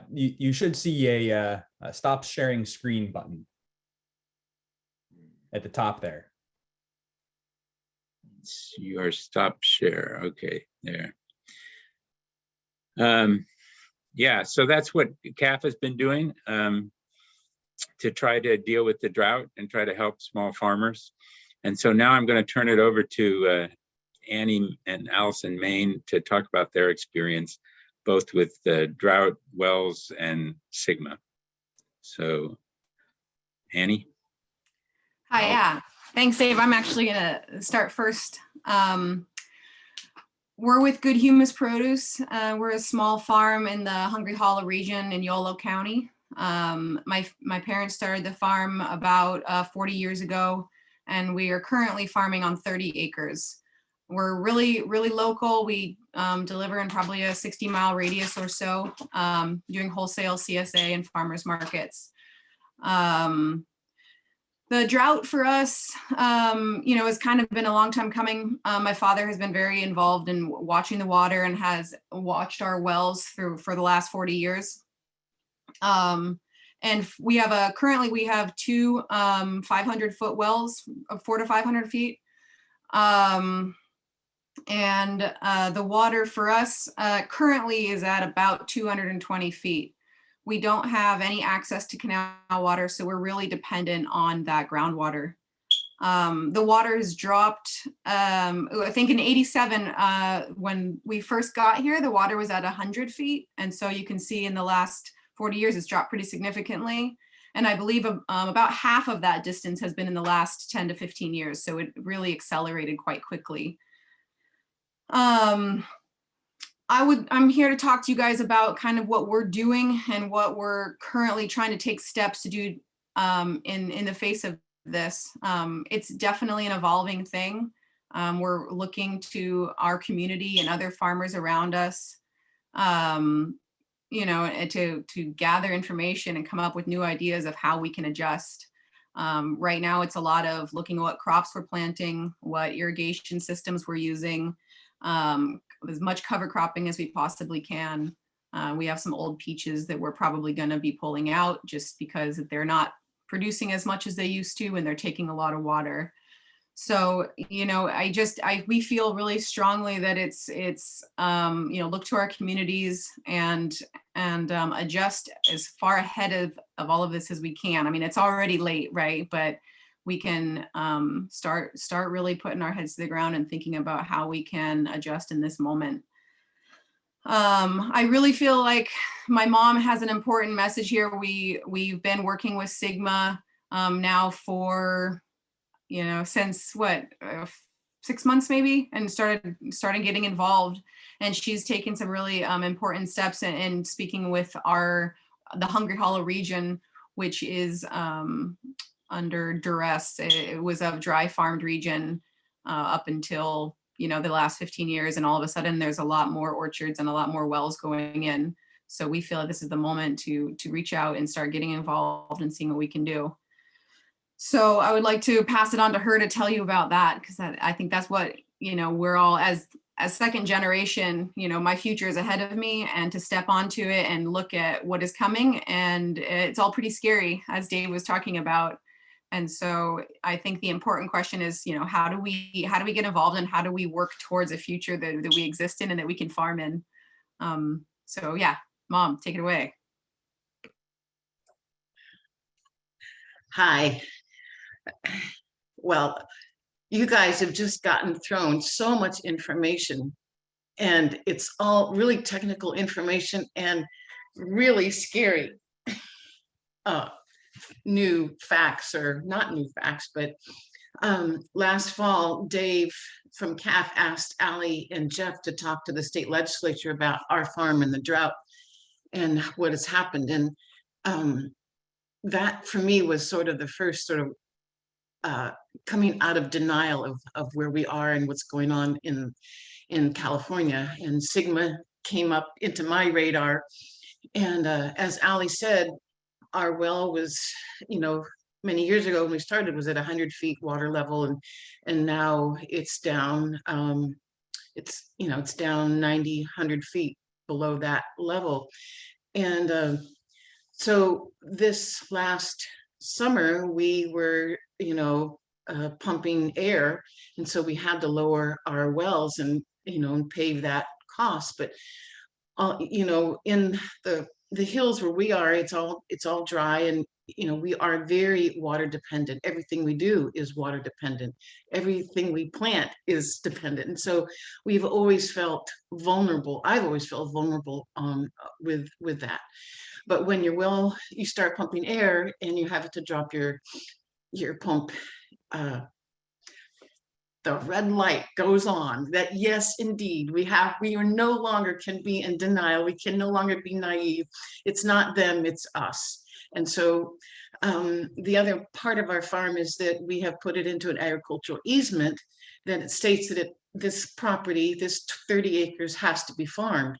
Speaker 1: You should see a stop sharing screen button at the top there.
Speaker 3: Your stop share. Okay, there. Yeah, so that's what Caff has been doing to try to deal with the drought and try to help small farmers. And so now I'm going to turn it over to Annie and Allison Main to talk about their experience, both with the drought, wells, and SGMA. So, Annie?
Speaker 4: Hi, yeah. Thanks, Dave. I'm actually going to start first. We're with Good Humus Produce. We're a small farm in the Hungry Hollow region in Yolo County. My parents started the farm about 40 years ago, and we are currently farming on 30 acres. We're really, really local. We deliver in probably a 60-mile radius or so, doing wholesale CSA and farmers markets. The drought for us, has kind of been a long time coming. My father has been very involved in watching the water and has watched our wells for the last 40 years. And we have currently we have two 500-foot wells of 400 to 500 feet. The water for us currently is at about 220 feet. We don't have any access to canal water, so we're really dependent on that groundwater. The water has dropped, I think in '87, when we first got here, the water was at 100 feet. And so you can see in the last 40 years, it's dropped pretty significantly. And I believe about half of that distance has been in the last 10 to 15 years. So it really accelerated quite quickly. I'm here to talk to you guys about kind of what we're doing and what we're currently trying to take steps to do in the face of this. It's definitely an evolving thing. We're looking to our community and other farmers around us, to gather information and come up with new ideas of how we can adjust. Right now, it's a lot of looking at what crops we're planting, what irrigation systems we're using, as much cover cropping as we possibly can. We have some old peaches that we're probably going to be pulling out just because they're not producing as much as they used to and they're taking a lot of water. So, we feel really strongly that it's look to our communities and adjust as far ahead of all of this as we can. I mean, it's already late, right? But we can start really putting our heads to the ground and thinking about how we can adjust in this moment. I really feel like my mom has an important message here. We've been working with SGMA now for, since 6 months maybe, and started getting involved. And she's taken some really important steps in speaking with the Hungry Hollow region, which is under duress. It was a dry farmed region up until the last 15 years, and all of a sudden there's a lot more orchards and a lot more wells going in. So we feel like this is the moment to reach out and start getting involved and seeing what we can do. So I would like to pass it on to her to tell you about that, because I think that's what we're all, as second generation, my future is ahead of me, and to step onto it and look at what is coming, and it's all pretty scary, as Dave was talking about. And so I think the important question is, how do we get involved, and how do we work towards a future that we exist in and that we can farm in? So yeah, Mom, take it away.
Speaker 5: Hi. Well, you guys have just gotten thrown so much information, and it's all really technical information and really scary. New facts, or not new facts, but last fall, Dave from Caff asked Allie and Jeff to talk to the state legislature about our farm and the drought and what has happened. And that for me was sort of the first sort of coming out of denial of where we are and what's going on in California. And SGMA came up into my radar. And as Allie said, our well was, many years ago when we started, was at 100 feet water level, and now it's down. It's down 90, 100 feet below that level. And so this last summer we were, pumping air, and so we had to lower our wells and and pave that cost. But in the hills where we are, it's all dry, and we are very water dependent. Everything we do is water dependent. Everything we plant is dependent, and so we've always felt vulnerable. I've always felt vulnerable with that. But when you start pumping air and you have to drop your pump, the red light goes on that yes, indeed, we are no longer can be in denial. We can no longer be naive. It's not them, it's us. And so the other part of our farm is that we have put it into an agricultural easement that it states that this property, this 30 acres, has to be farmed.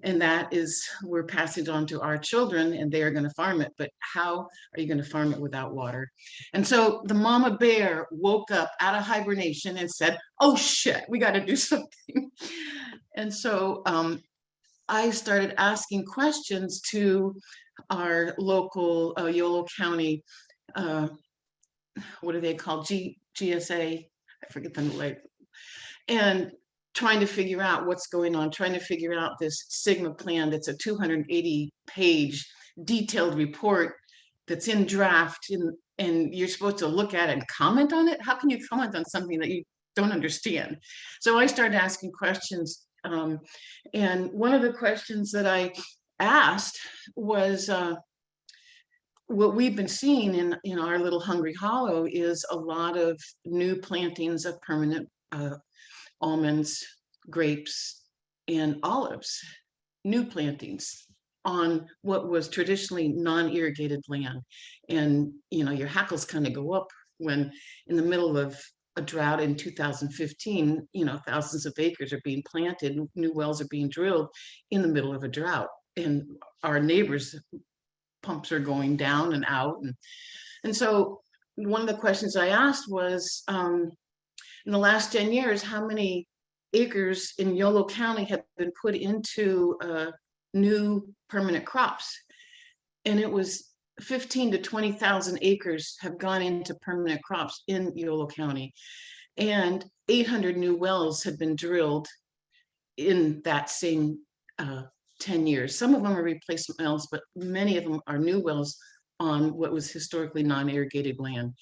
Speaker 5: And that is, we're passing it on to our children and they are going to farm it. But how are you going to farm it without water? And so the mama bear woke up out of hibernation and said, oh shit, we got to do something. And so I started asking questions to our local Yolo County, what are they called? GSA, I forget the name. And trying to figure out what's going on, trying to figure out this Sigma plan that's a 280-page detailed report that's in draft, and you're supposed to look at it and comment on it. How can you comment on something that you don't understand? So I started asking questions, and one of the questions that I asked was, what we've been seeing in our little Hungry Hollow is a lot of new plantings of permanent almonds, grapes, and olives, new plantings on what was traditionally non-irrigated land. And, you know, your hackles kind of go up when in the middle of a drought in 2015, you know, thousands of acres are being planted, new wells are being drilled in the middle of a drought. And our neighbors' pumps are going down and out. And so one of the questions I asked was, in the last 10 years, how many acres in Yolo County have been put into new permanent crops? And it was 15 to 20,000 acres have gone into permanent crops in Yolo County. And 800 new wells have been drilled in that same 10 years. Some of them are replacement wells, but many of them are new wells on what was historically non-irrigated land.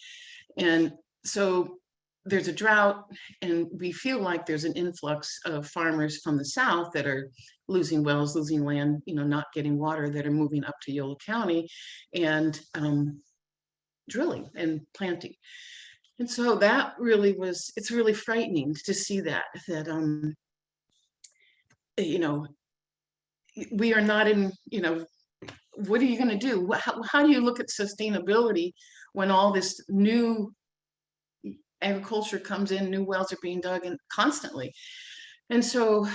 Speaker 5: And so there's a drought, and we feel like there's an influx of farmers from the south that are losing wells, losing land, you know, not getting water, that are moving up to Yolo County and drilling and planting. And so that really was, it's really frightening to see that you know, we are not in, you know, what are you going to do? How do you look at sustainability when all this new agriculture comes in, new wells are being dug in constantly? And so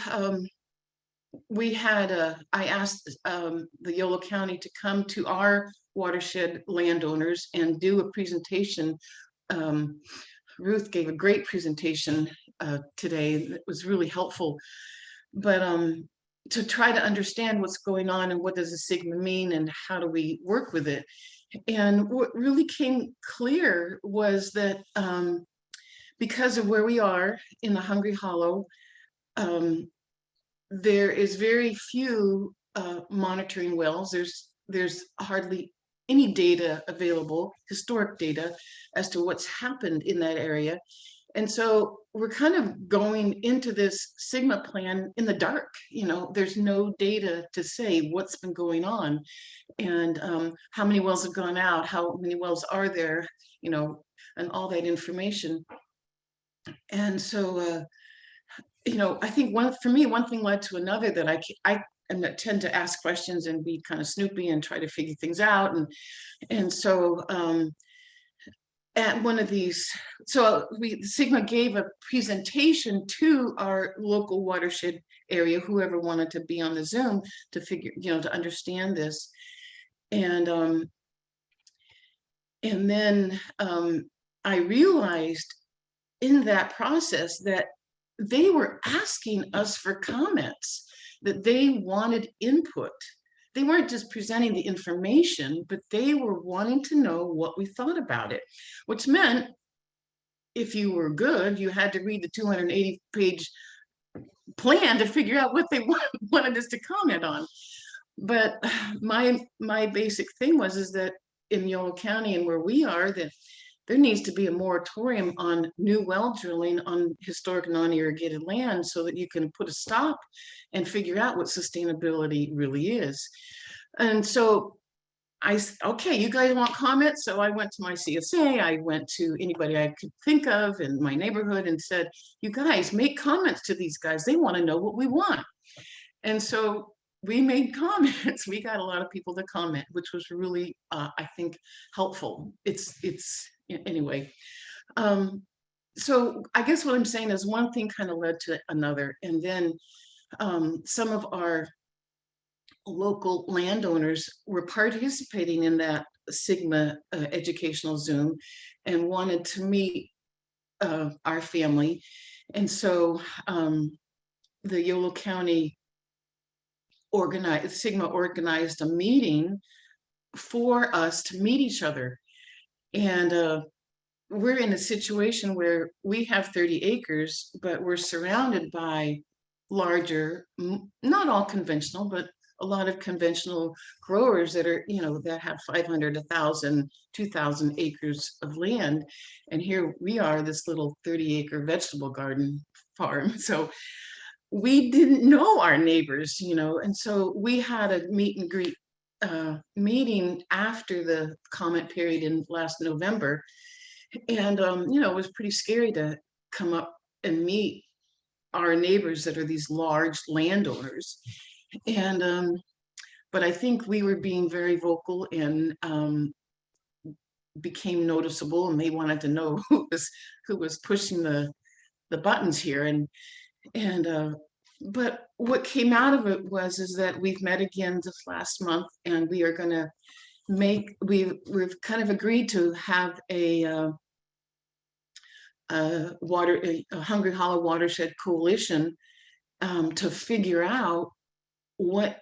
Speaker 5: we had, I asked the Yolo County to come to our watershed landowners and do a presentation. Ruth gave a great presentation today that was really helpful, but to try to understand what's going on and what does a Sigma mean and how do we work with it. And what really came clear was that because of where we are in the Hungry Hollow, there is very few monitoring wells. There's hardly any data available, historic data, as to what's happened in that area. And so we're kind of going into this Sigma plan in the dark. You know, there's no data to say what's been going on and how many wells have gone out, how many wells are there, you know, and all that information. And so, you know, I think for me, one thing led to another, that I tend to ask questions and be kind of snoopy and try to figure things out. And so at one of these, so Sigma gave a presentation to our local watershed area, whoever wanted to be on the Zoom to figure, you know, to understand this. And then I realized in that process that they were asking us for comments, that they wanted input. They weren't just presenting the information, but they were wanting to know what we thought about it, which meant if you were good, you had to read the 280-page plan to figure out what they wanted us to comment on. But my basic thing is that in Yolo County and where we are, that there needs to be a moratorium on new well drilling on historic non-irrigated land so that you can put a stop and figure out what sustainability really is. And so okay, you guys want comments? So I went to my CSA, I went to anybody I could think of in my neighborhood and said, you guys make comments to these guys. They want to know what we want. And so we made comments. We got a lot of people to comment, which was really, I think, helpful. Anyway. So I guess what I'm saying is one thing kind of led to another. And then some of our local landowners were participating in that Sigma educational Zoom and wanted to meet our family. And so the Yolo County Sigma organized a meeting for us to meet each other. And we're in a situation where we have 30 acres, but we're surrounded by larger, not all conventional, but a lot of conventional growers that are, that have 500, 1,000, 2,000 acres of land. And here we are, this little 30-acre vegetable garden farm. So we didn't know our neighbors, and so we had a meet and greet meeting after the comment period in last November. And, it was pretty scary to come up and meet our neighbors that are these large landowners. And, but I think we were being very vocal and became noticeable, and they wanted to know who was pushing the buttons here. But what came out of it is that we've met again this last month, and we are going to we've kind of agreed to have a Hungry Hollow Watershed Coalition to figure out what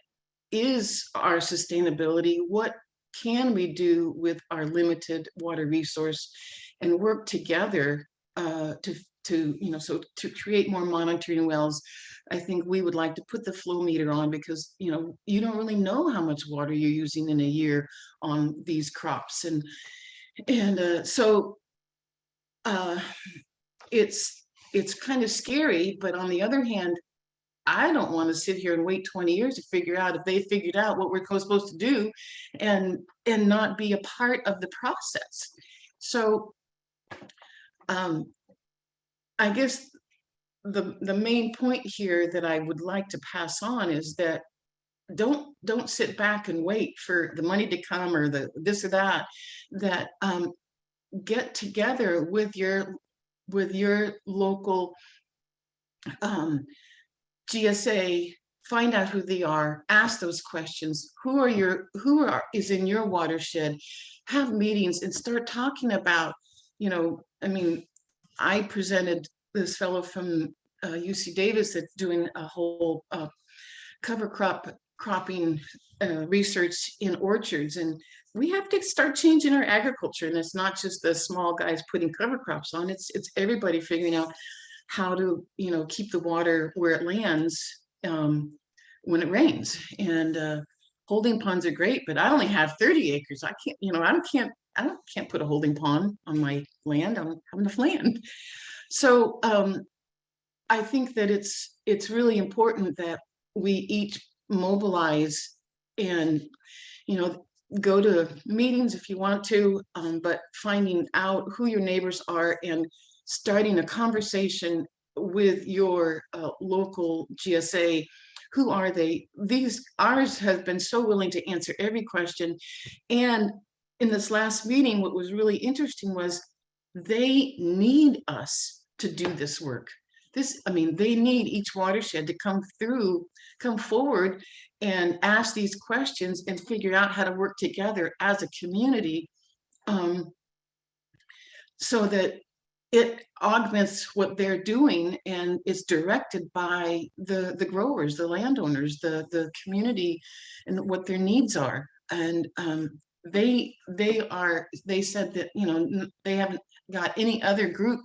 Speaker 5: is our sustainability, what can we do with our limited water resource, and work together to create more monitoring wells. I think we would like to put the flow meter on, because you don't really know how much water you're using in a year on these crops, and so it's kind of scary. But on the other hand, I don't want to sit here and wait 20 years to figure out if they figured out what we're supposed to do and not be a part of the process. So I guess the main point here that I would like to pass on is that don't sit back and wait for the money to come or the this or that. That get together with your local GSA, find out who they are, ask those questions. Who is in your watershed? Have meetings and start talking about, I presented this fellow from UC Davis that's doing a whole cover cropping research in orchards, and we have to start changing our agriculture. And it's not just the small guys putting cover crops on, it's everybody figuring out how to keep the water where it lands when it rains. And holding ponds are great, but I only have 30 acres. I can't put a holding pond on my land. I don't have enough land. So I think that it's really important that we each mobilize and go to meetings if you want to, but finding out who your neighbors are and starting a conversation with your local GSA. Who are they? Ours have been so willing to answer every question. And in this last meeting, what was really interesting was they need us to do this work. They need each watershed to come forward and ask these questions and figure out how to work together as a community, so that it augments what they're doing and is directed by the growers, the landowners, the community, and what their needs are. And they said that they haven't got any other group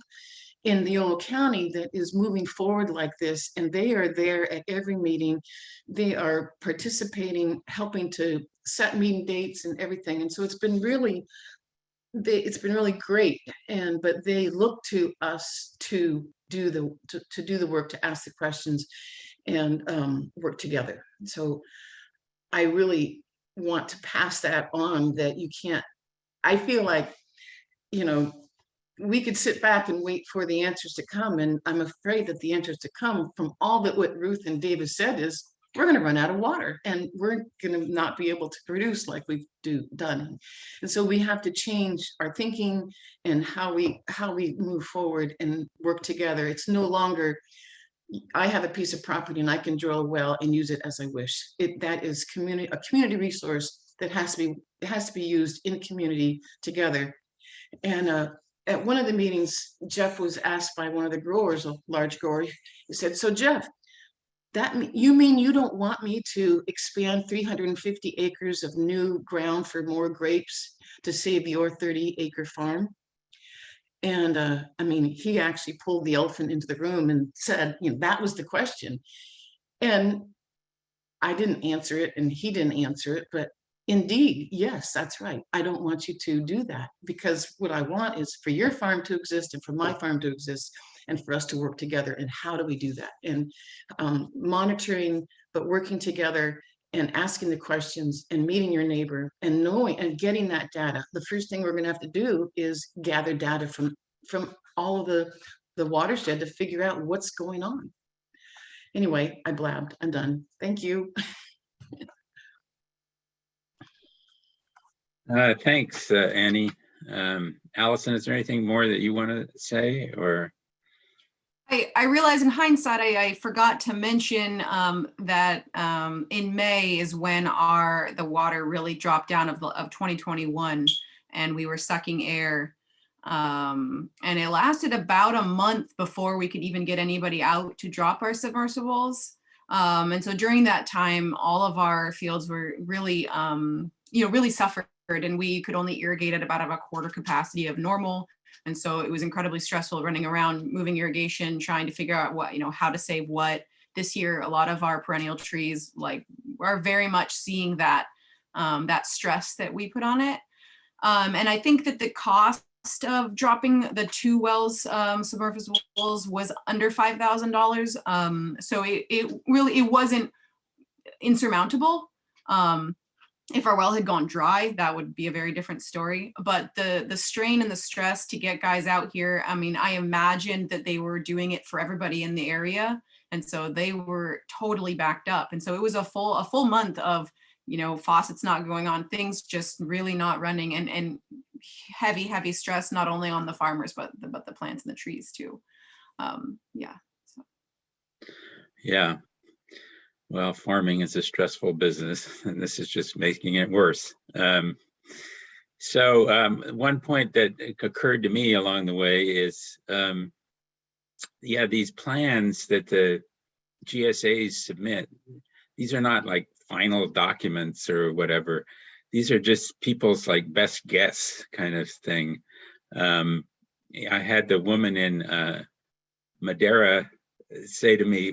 Speaker 5: in the Yolo County that is moving forward like this, and they are there at every meeting. They are participating, helping to set meeting dates and everything. And so it's been really great. But they look to us to do the work, to ask the questions, and work together. So I really want to pass that on, that you can't. I feel like we could sit back and wait for the answers to come, and I'm afraid that the answers to come from all that what Ruth and David said is we're going to run out of water, and we're going to not be able to produce like we've done. And so we have to change our thinking and how we move forward and work together. It's no longer I have a piece of property and I can drill a well and use it as I wish. That is a community resource that has to be used in community together. And at one of the meetings, Jeff was asked by one of the growers, a large grower, he said, "So Jeff, you mean you don't want me to expand 350 acres of new ground for more grapes to save your 30-acre farm?" And I mean, he actually pulled the elephant into the room and said, you know, that was the question. And I didn't answer it and he didn't answer it, but indeed, yes, that's right. I don't want you to do that, because what I want is for your farm to exist and for my farm to exist and for us to work together. And how do we do that? And monitoring, but working together and asking the questions and meeting your neighbor and knowing and getting that data. The first thing we're going to have to do is gather data from all of the watershed to figure out what's going on. Anyway, I blabbed. I'm done. Thank you.
Speaker 3: Thanks, Annie. Allison, is there anything more that you want to say, or?
Speaker 4: I realize in hindsight, I forgot to mention that in May is when the water really dropped down of 2021, and we were sucking air. And it lasted about a month before we could even get anybody out to drop our submersibles. And so during that time, all of our fields were really, really suffered, and we could only irrigate at about a quarter capacity of normal. And so it was incredibly stressful running around, moving irrigation, trying to figure out what, how to save what. This year, a lot of our perennial trees are very much seeing that, that stress that we put on it. And I think that the cost of dropping the 2 wells submersibles was under $5,000. So it wasn't insurmountable. If our well had gone dry, that would be a very different story. But the strain and the stress to get guys out here, I mean, I imagined that they were doing it for everybody in the area. And so they were totally backed up. And so it was a full month of, faucets not going on, things just really not running, and heavy stress, not only on the farmers, but the plants and the trees too.
Speaker 3: Yeah. Well, farming is a stressful business, and this is just making it worse. So one point that occurred to me along the way is, these plans that the GSAs submit, these are not like final documents or whatever. These are just people's best guess kind of thing. I had the woman in Madeira say to me,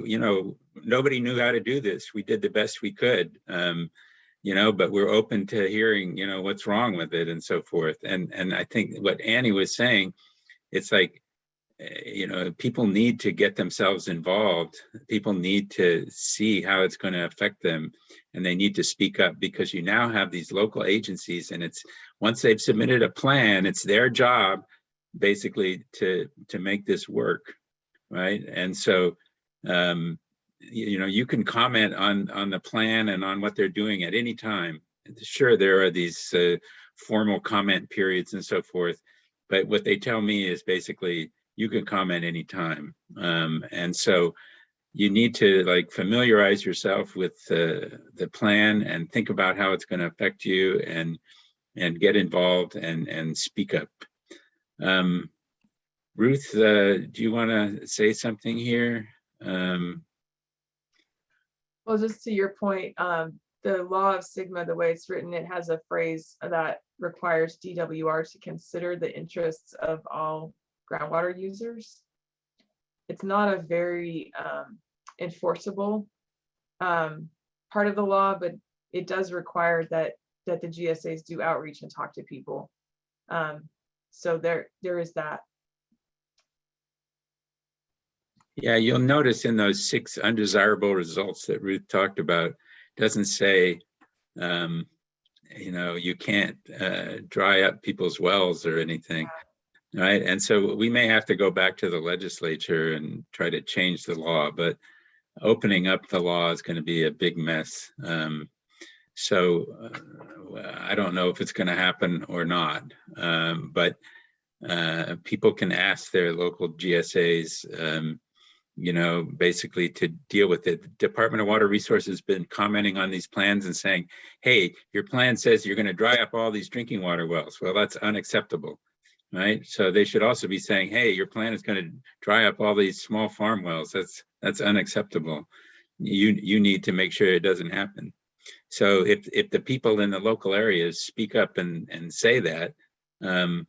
Speaker 3: nobody knew how to do this. We did the best we could, but we're open to hearing, what's wrong with it and so forth. And I think what Annie was saying, it's people need to get themselves involved. People need to see how it's going to affect them, and they need to speak up, because you now have these local agencies, and it's once they've submitted a plan, it's their job basically to make this work. Right. And so, you can comment on the plan and on what they're doing at any time. Sure, there are these formal comment periods and so forth, but what they tell me is basically you can comment anytime. And so you need to familiarize yourself with the plan and think about how it's going to affect you, and get involved and speak up. Ruth, do you want to say something here?
Speaker 2: Well, just to your point, the law of SGMA, the way it's written, it has a phrase that requires DWR to consider the interests of all groundwater users. It's not a very enforceable part of the law, but it does require that the GSAs do outreach and talk to people. So there is that.
Speaker 3: Yeah, you'll notice in those 6 undesirable results that Ruth talked about, doesn't say, you can't dry up people's wells or anything, right? And so we may have to go back to the legislature and try to change the law, but opening up the law is going to be a big mess. So I don't know if it's going to happen or not, but people can ask their local GSAs, you know, basically to deal with it. The Department of Water Resources has been commenting on these plans and saying, hey, your plan says you're going to dry up all these drinking water wells. Well, that's unacceptable, right? So they should also be saying, hey, your plan is going to dry up all these small farm wells. That's unacceptable. You need to make sure it doesn't happen. So if the people in the local areas speak up and say that, then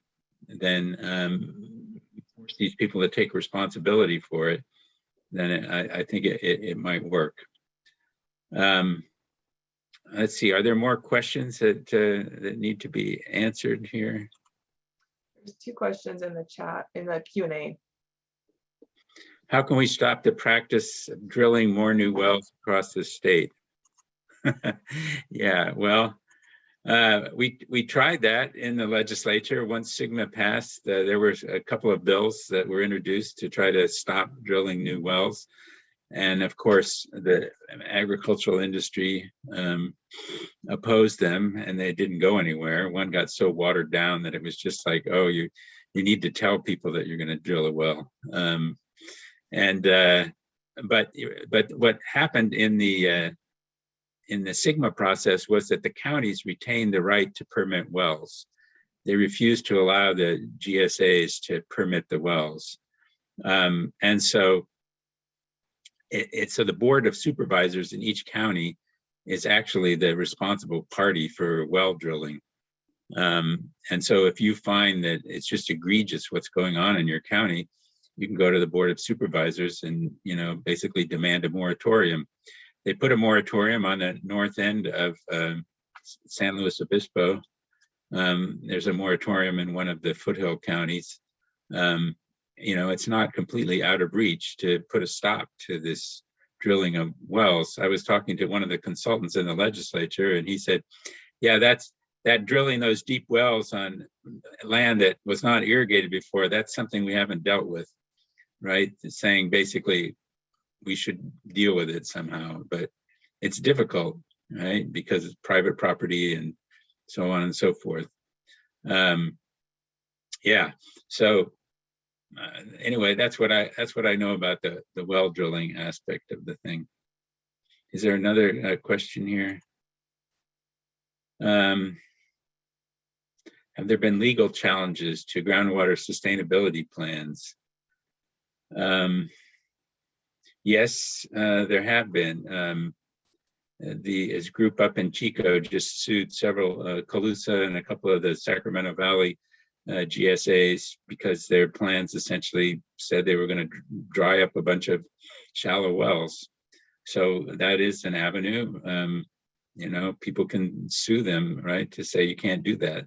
Speaker 3: force these people to take responsibility for it, then I think it might work. Let's see, are there more questions that need to be answered here?
Speaker 2: There's 2 questions in the chat, in the Q&A.
Speaker 3: How can we stop the practice of drilling more new wells across the state? Yeah, well, we tried that in the legislature. Once SGMA passed, there were a couple of bills that were introduced to try to stop drilling new wells. And of course, the agricultural industry opposed them, and they didn't go anywhere. One got so watered down that it was just like, oh, you need to tell people that you're going to drill a well. But what happened in the SGMA process was that the counties retained the right to permit wells. They refused to allow the GSAs to permit the wells. And so so the Board of Supervisors in each county is actually the responsible party for well drilling. And so if you find that it's just egregious what's going on in your county, you can go to the Board of Supervisors and, you know, basically demand a moratorium. They put a moratorium on the north end of San Luis Obispo. There's a moratorium in one of the foothill counties. You know, it's not completely out of reach to put a stop to this drilling of wells. I was talking to one of the consultants in the legislature, and he said, yeah, that drilling those deep wells on land that was not irrigated before, that's something we haven't dealt with, right? It's saying basically we should deal with it somehow, but it's difficult, right? Because it's private property and so on and so forth. Yeah, so anyway, that's what I know about the well drilling aspect of the thing. Is there another question here? Have there been legal challenges to groundwater sustainability plans? Yes, there have been. This group up in Chico just sued several, Colusa and a couple of the Sacramento Valley GSAs, because their plans essentially said they were going to dry up a bunch of shallow wells. So that is an avenue. You know, people can sue them, right, to say you can't do that.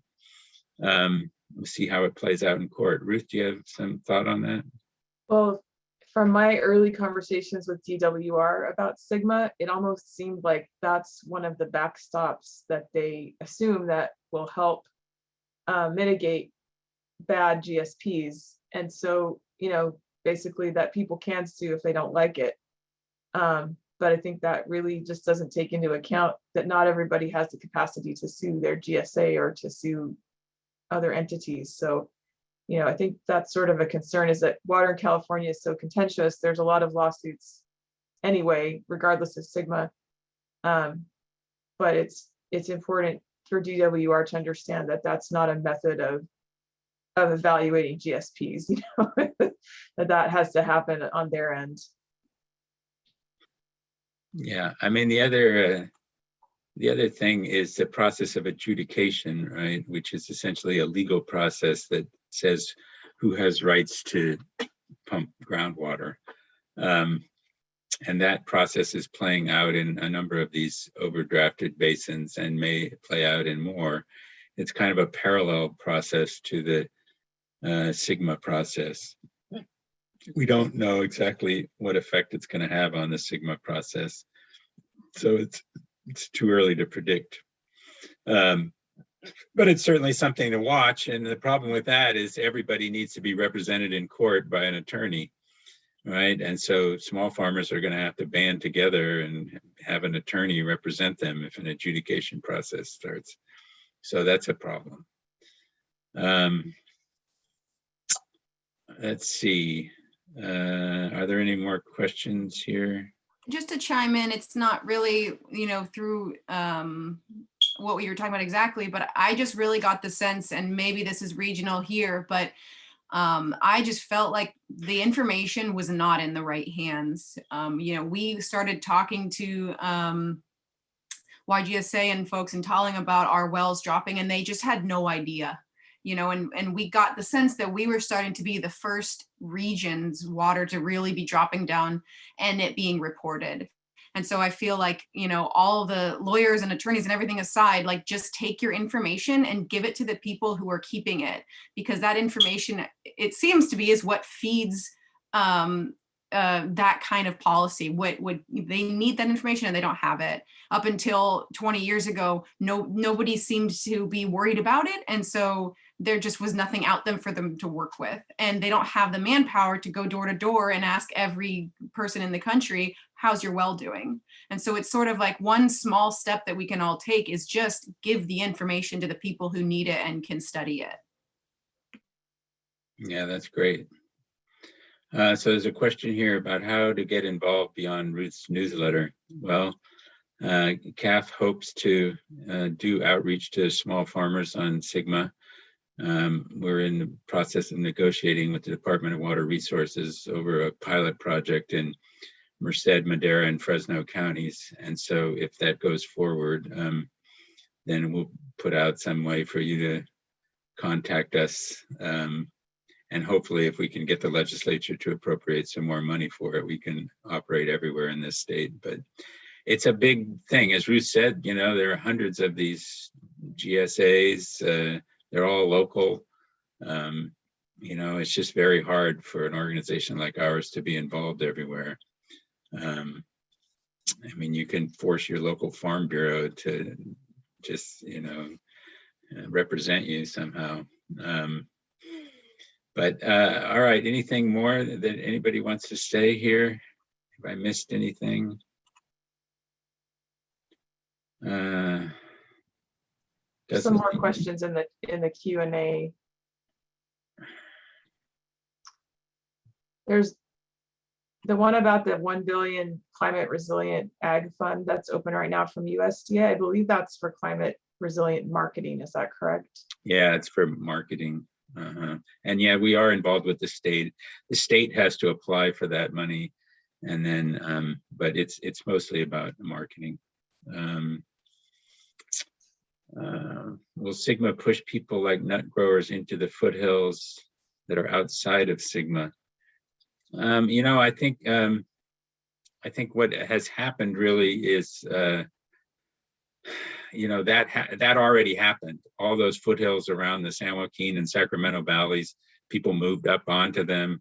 Speaker 3: We'll see how it plays out in court. Ruth, do you have some thought on that?
Speaker 2: Well, from my early conversations with DWR about SGMA, it almost seemed like that's one of the backstops that they assume that will help mitigate bad GSPs. And so, you know, basically that people can sue if they don't like it. But I think that really just doesn't take into account that not everybody has the capacity to sue their GSA or to sue other entities. So, you know, I think that's sort of a concern, is that water in California is so contentious. There's a lot of lawsuits anyway, regardless of SGMA. But it's important for DWR to understand that that's not a method of evaluating GSPs, you know, that has to happen on their end.
Speaker 3: Yeah, I mean, the other thing is the process of adjudication, right? Which is essentially a legal process that says who has rights to pump groundwater. And that process is playing out in a number of these overdrafted basins and may play out in more. It's kind of a parallel process to the SGMA process. We don't know exactly what effect it's going to have on the SGMA process. So it's too early to predict. But it's certainly something to watch. And the problem with that is everybody needs to be represented in court by an attorney, right? And so small farmers are going to have to band together and have an attorney represent them if an adjudication process starts. So that's a problem. Let's see. Are there any more questions here?
Speaker 4: Just to chime in, it's not really, through what you were talking about exactly, but I just really got the sense, and maybe this is regional here, but I just felt like the information was not in the right hands. We started talking to YGSA and folks in Talling about our wells dropping, and they just had no idea. And we got the sense that we were starting to be the first region's water to really be dropping down and it being reported. And so I feel like, all the lawyers and attorneys and everything aside, like just take your information and give it to the people who are keeping it, because that information, it seems to be, is what feeds that kind of policy. What they need that information and they don't have it. Up until 20 years ago, nobody seemed to be worried about it. And so there just was nothing out them for them to work with. And they don't have the manpower to go door to door and ask every person in the country, how's your well doing? And so it's sort of like one small step that we can all take is just give the information to the people who need it and can study it.
Speaker 3: Yeah, that's great. So there's a question here about how to get involved beyond Ruth's newsletter. Well, Caff hopes to do outreach to small farmers on SGMA. We're in the process of negotiating with the Department of Water Resources over a pilot project in Merced, Madera, and Fresno counties. And so if that goes forward, then we'll put out some way for you to contact us. And hopefully if we can get the legislature to appropriate some more money for it, we can operate everywhere in this state. But it's a big thing. As Ruth said, there are hundreds of these GSAs. They're all local. It's just very hard for an organization like ours to be involved everywhere. You can force your local farm bureau to just, represent you somehow. But all right, anything more that anybody wants to say here? Have I missed anything?
Speaker 2: Some more questions in the Q&A. There's the one about the 1 billion climate resilient ag fund that's open right now from USDA. I believe that's for climate resilient marketing. Is that correct?
Speaker 3: Yeah, it's for marketing. And yeah, we are involved with the state. The state has to apply for that money, and then, but it's mostly about marketing. Will SGMA push people like nut growers into the foothills that are outside of SGMA? I think what has happened really is, that already happened. All those foothills around the San Joaquin and Sacramento valleys, people moved up onto them,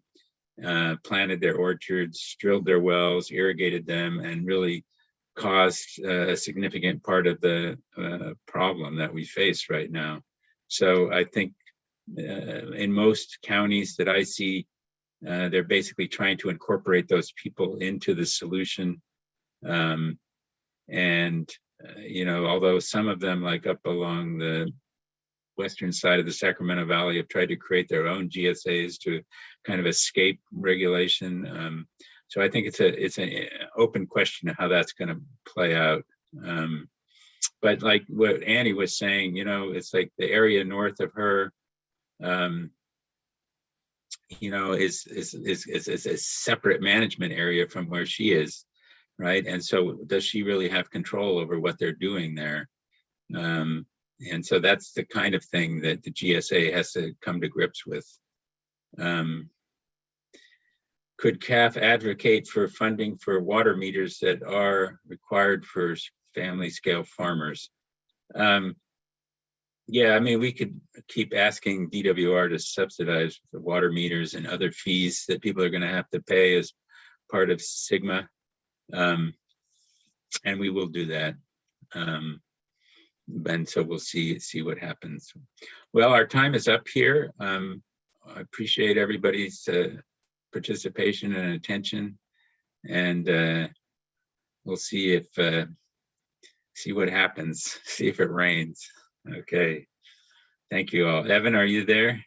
Speaker 3: planted their orchards, drilled their wells, irrigated them, and really caused a significant part of the problem that we face right now. So I think in most counties that I see, they're basically trying to incorporate those people into the solution. Although some of them, like up along the western side of the Sacramento Valley, have tried to create their own GSAs to kind of escape regulation. So I think it's an open question of how that's going to play out. But like what Annie was saying, it's like the area north of her, is a separate management area from where she is, right? And so does she really have control over what they're doing there? And so that's the kind of thing that the GSA has to come to grips with. Could Caff advocate for funding for water meters that are required for family scale farmers? Yeah, we could keep asking DWR to subsidize the water meters and other fees that people are going to have to pay as part of SGMA. And we will do that. And so we'll see what happens. Well, our time is up here. I appreciate everybody's participation and attention, and we'll see what happens, see if it rains. Okay, thank you all. Evan, are you there?